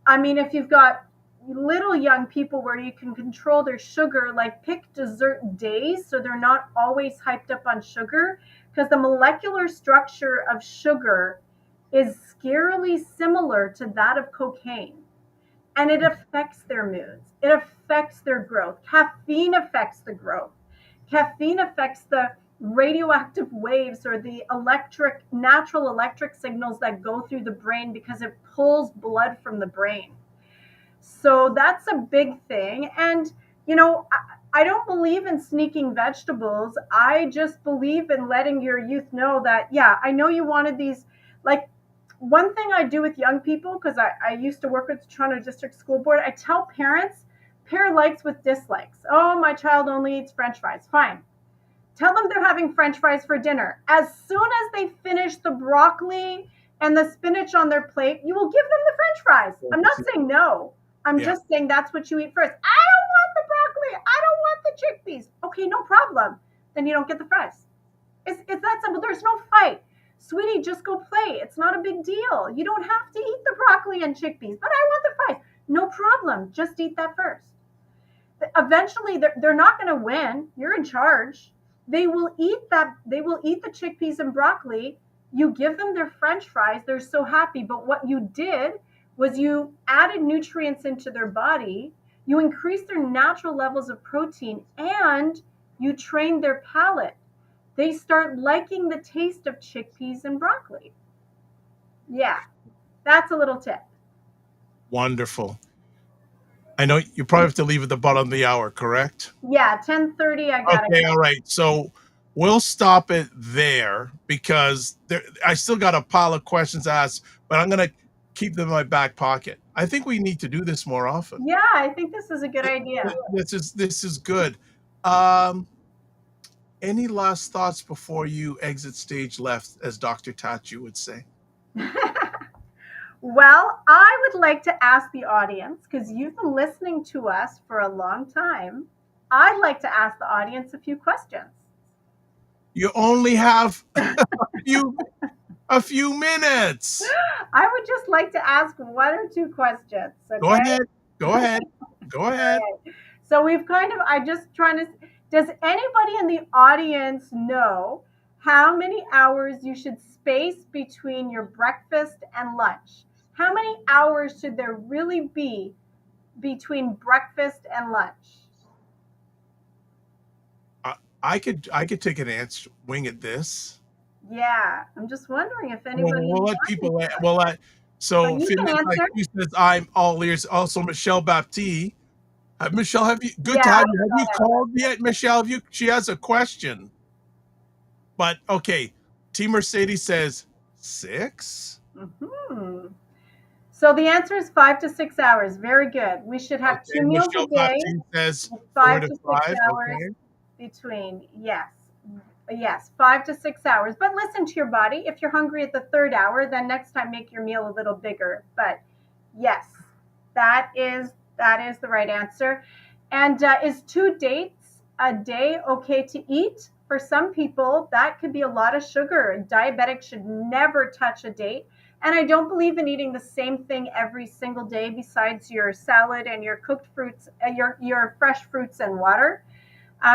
I mean, if you've got little young people where you can control their sugar, like pick dessert days so they're not always hyped up on sugar, because the molecular structure of sugar is scarily similar to that of cocaine. And it affects their moods. It affects their growth. Caffeine affects the growth. Caffeine affects the radioactive waves or the natural electric signals that go through the brain because it pulls blood from the brain. So that's a big thing. And, I don't believe in sneaking vegetables. I just believe in letting your youth know that, yeah, I know you wanted these. Like, one thing I do with young people, because I used to work with the Toronto District School Board, I tell parents, pair likes with dislikes. Oh, my child only eats French fries. Fine. Tell them they're having French fries for dinner. As soon as they finish the broccoli and the spinach on their plate, you will give them the French fries. I'm not saying no. I'm just saying that's what you eat first. I don't want the broccoli. I don't want the chickpeas. Okay, no problem. Then you don't get the fries. It's that simple. There's no fight. Sweetie, just go play. It's not a big deal. You don't have to eat the broccoli and chickpeas, but I want the fries. No problem. Just eat that first. Eventually, they're not going to win. You're in charge. They will eat that. They will eat the chickpeas and broccoli. You give them their French fries. They're so happy. But what you did was you added nutrients into their body. You increased their natural levels of protein, and you trained their palate. They start liking the taste of chickpeas and broccoli. Yeah, that's a little tip. Wonderful. I know you probably have to leave at the bottom of the hour, correct? Yeah, 10:30. I got Okay, it. all right. So we'll stop it there because I still got a pile of questions to ask, but I'm gonna keep them in my back pocket. I think we need to do this more often. Yeah, I think this is a good idea. This is good. Um, any last thoughts before you exit stage left, as Dr. Tachi would say? Well, I would like to ask the audience, because you've been listening to us for a long time, I'd like to ask the audience a few questions. You only have a few minutes. I would just like to ask one or two questions. Okay? Go ahead. Go ahead. Go ahead. So I just trying to, does anybody in the audience know how many hours you should space between your breakfast and lunch? How many hours should there really be between breakfast and lunch? I could take an answer, wing at this. Yeah, I'm just wondering if anybody. We'll let people. So you can Fitness answer. IQ says I'm all ears. Also, Michelle Baptiste. Michelle, have you? Good Yeah, to have you. Have you called yet, Michelle? Have you? She has a question. But okay, T Mercedes says 6. Mm-hmm. So the answer is 5 to 6 hours. Very good. We should have 2 meals Michelle a day. Baptiste says 5 4 to 6 5 hours between. Yes, 5 to 6 hours. But listen to your body. If you're hungry at the 3rd hour, then next time make your meal a little bigger. But yes, that is the right answer. And is 2 dates a day okay to eat? For some people, that could be a lot of sugar. A diabetic should never touch a date. And I don't believe in eating the same thing every single day besides your salad and your cooked fruits, your fresh fruits and water.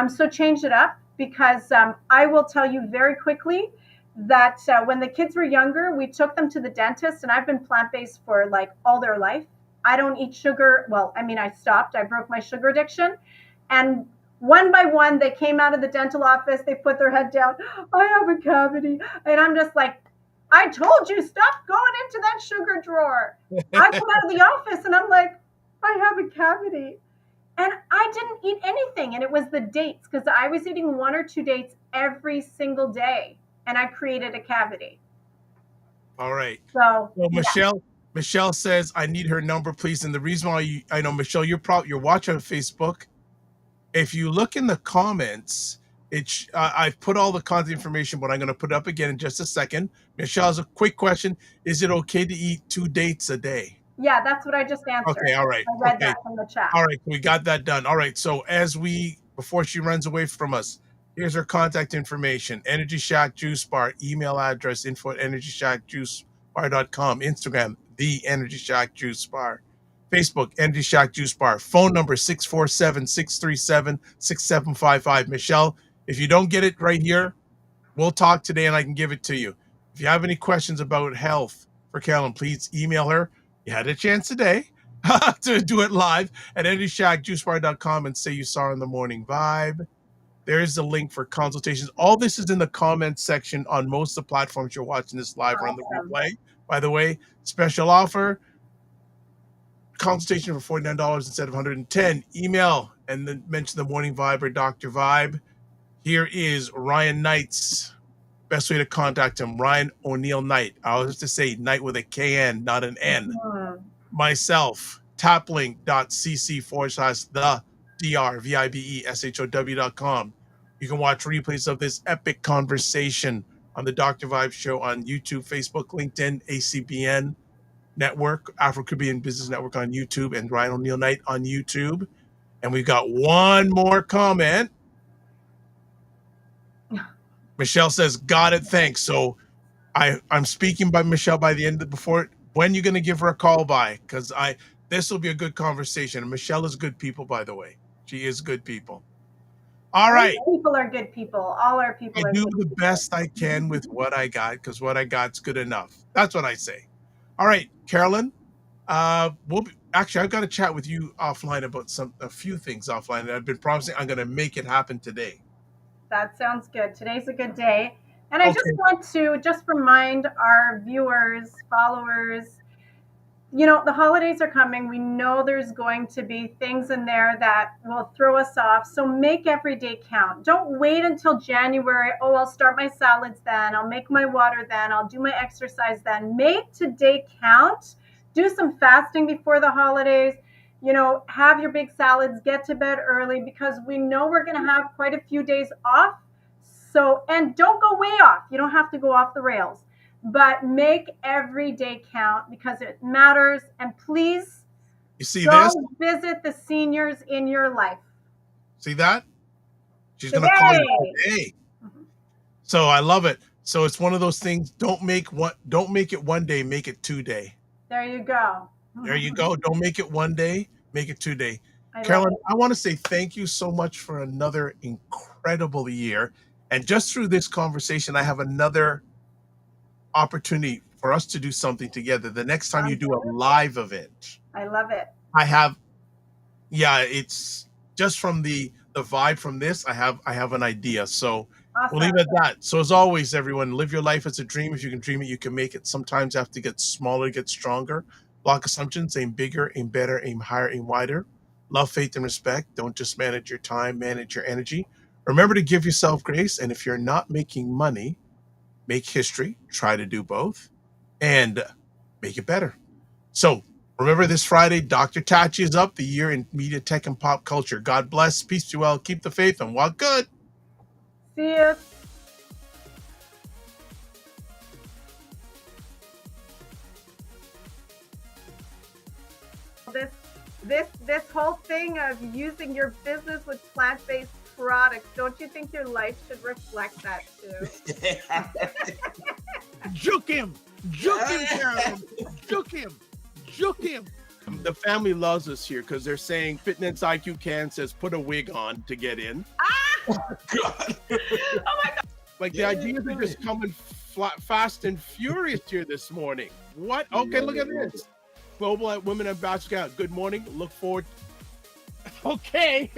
So change it up, because I will tell you very quickly that when the kids were younger, we took them to the dentist, and I've been plant-based for like all their life. I don't eat sugar. Well, I mean, I stopped. I broke my sugar addiction. And one by one, they came out of the dental office. They put their head down. I have a cavity. And I'm just like, I told you, stop going into that sugar drawer. I come out of the office and I'm like, I have a cavity. And I didn't eat anything. And it was the dates, because I was eating 1 or 2 dates every single day. And I created a cavity. All right. So Michelle says, I need her number, please. And the reason why I know, Michelle, you're watching on Facebook. If you look in the comments, I've put all the contact information, but I'm going to put it up again in just a second. Michelle has a quick question. Is it okay to eat 2 dates a day? Yeah, that's what I just answered. Okay, all right. I read that from the chat. All right, we got that done. All right, so before she runs away from us, here's her contact information. Energy Shack Juice Bar, email address, info@energyshackjuicebar.com, Instagram, The Energy Shack Juice Bar, Facebook, Energy Shack Juice Bar, phone number 647-637-6755. Michelle, if you don't get it right here, we'll talk today and I can give it to you. If you have any questions about health for Carolyn, please email her. You had a chance today to do it live at energyshackjuicebar.com and say you saw her in the Morning Vibe. There's the link for consultations. All this is in the comments section on most of the platforms you're watching this live or on the replay. By the way, special offer, consultation for $49 instead of $110. Email and then mention the Morning Vibe or Dr. Vibe. Here is Ryan Knight's best way to contact him. Ryan Oneil Knight. I always have to say Knight with a KN, not an N. Myself, taplink.cc/the DRVIBESHOW.com. You can watch replays of this epic conversation on the Dr. Vibe Show on YouTube, Facebook, LinkedIn, ACBN Network, Afro Caribbean Business Network on YouTube, and Ryan Oneil Knight on YouTube. And we've got one more comment. Michelle says, got it, thanks. So I'm speaking by Michelle by the end of when you're going to give her a call by, because this will be a good conversation. And Michelle is good people, by the way. She is good people. All right. People are good people. All our people I are do good the best I can with what I got, because what I got's good enough. That's what I say. All right, Carolyn. Actually, I've got to chat with you offline about a few things offline, and I've been promising I'm going to make it happen today. That sounds good. Today's a good day. And I just want to remind our viewers, followers, you know, the holidays are coming. We know there's going to be things in there that will throw us off. So make every day count. Don't wait until January. Oh, I'll start my salads then. I'll make my water then. I'll do my exercise then. Make today count. Do some fasting before the holidays. You know, have your big salads, get to bed early, because we know we're going to have quite a few days off. So, and don't go way off. You don't have to go off the rails. But make every day count because it matters. And please You see go this? visit the seniors in your life. See that? She's going to call you Today. today. So I love it. So it's one of those things. Don't make it one day, make it 2 day. There you go. There you go. Don't make it one day, make it 2 day. I love Carolyn, it. I want to say thank you so much for another incredible year. And just through this conversation, I have another opportunity for us to do something together. The next time you do a live event, I love it. it's just from the vibe from this. I have an idea. So Awesome. we'll leave it at that. So as always, everyone, live your life as a dream. If you can dream it, you can make it. Sometimes you have to get smaller, get stronger. Block assumptions, aim bigger, aim better, aim higher, aim wider. Love, faith, and respect. Don't just manage your time, manage your energy. Remember to give yourself grace. And if you're not making money, make history. Try to do both and make it better. So remember this Friday, Dr. Tachi is up, the year in media, tech, and pop culture. God bless. Peace to you all. Keep the faith and walk good. See you. This whole thing of using your business with plant-based products, don't you think your life should reflect that too? Juke him, Carolyn. Juke him. The family loves us here because they're saying Fitness IQ Can says put a wig on to get in. God. Oh my God. Like the ideas are just coming fast and furious here this morning. What? Okay, look at this. Global Women Ambassador. Good morning. Look forward. Okay.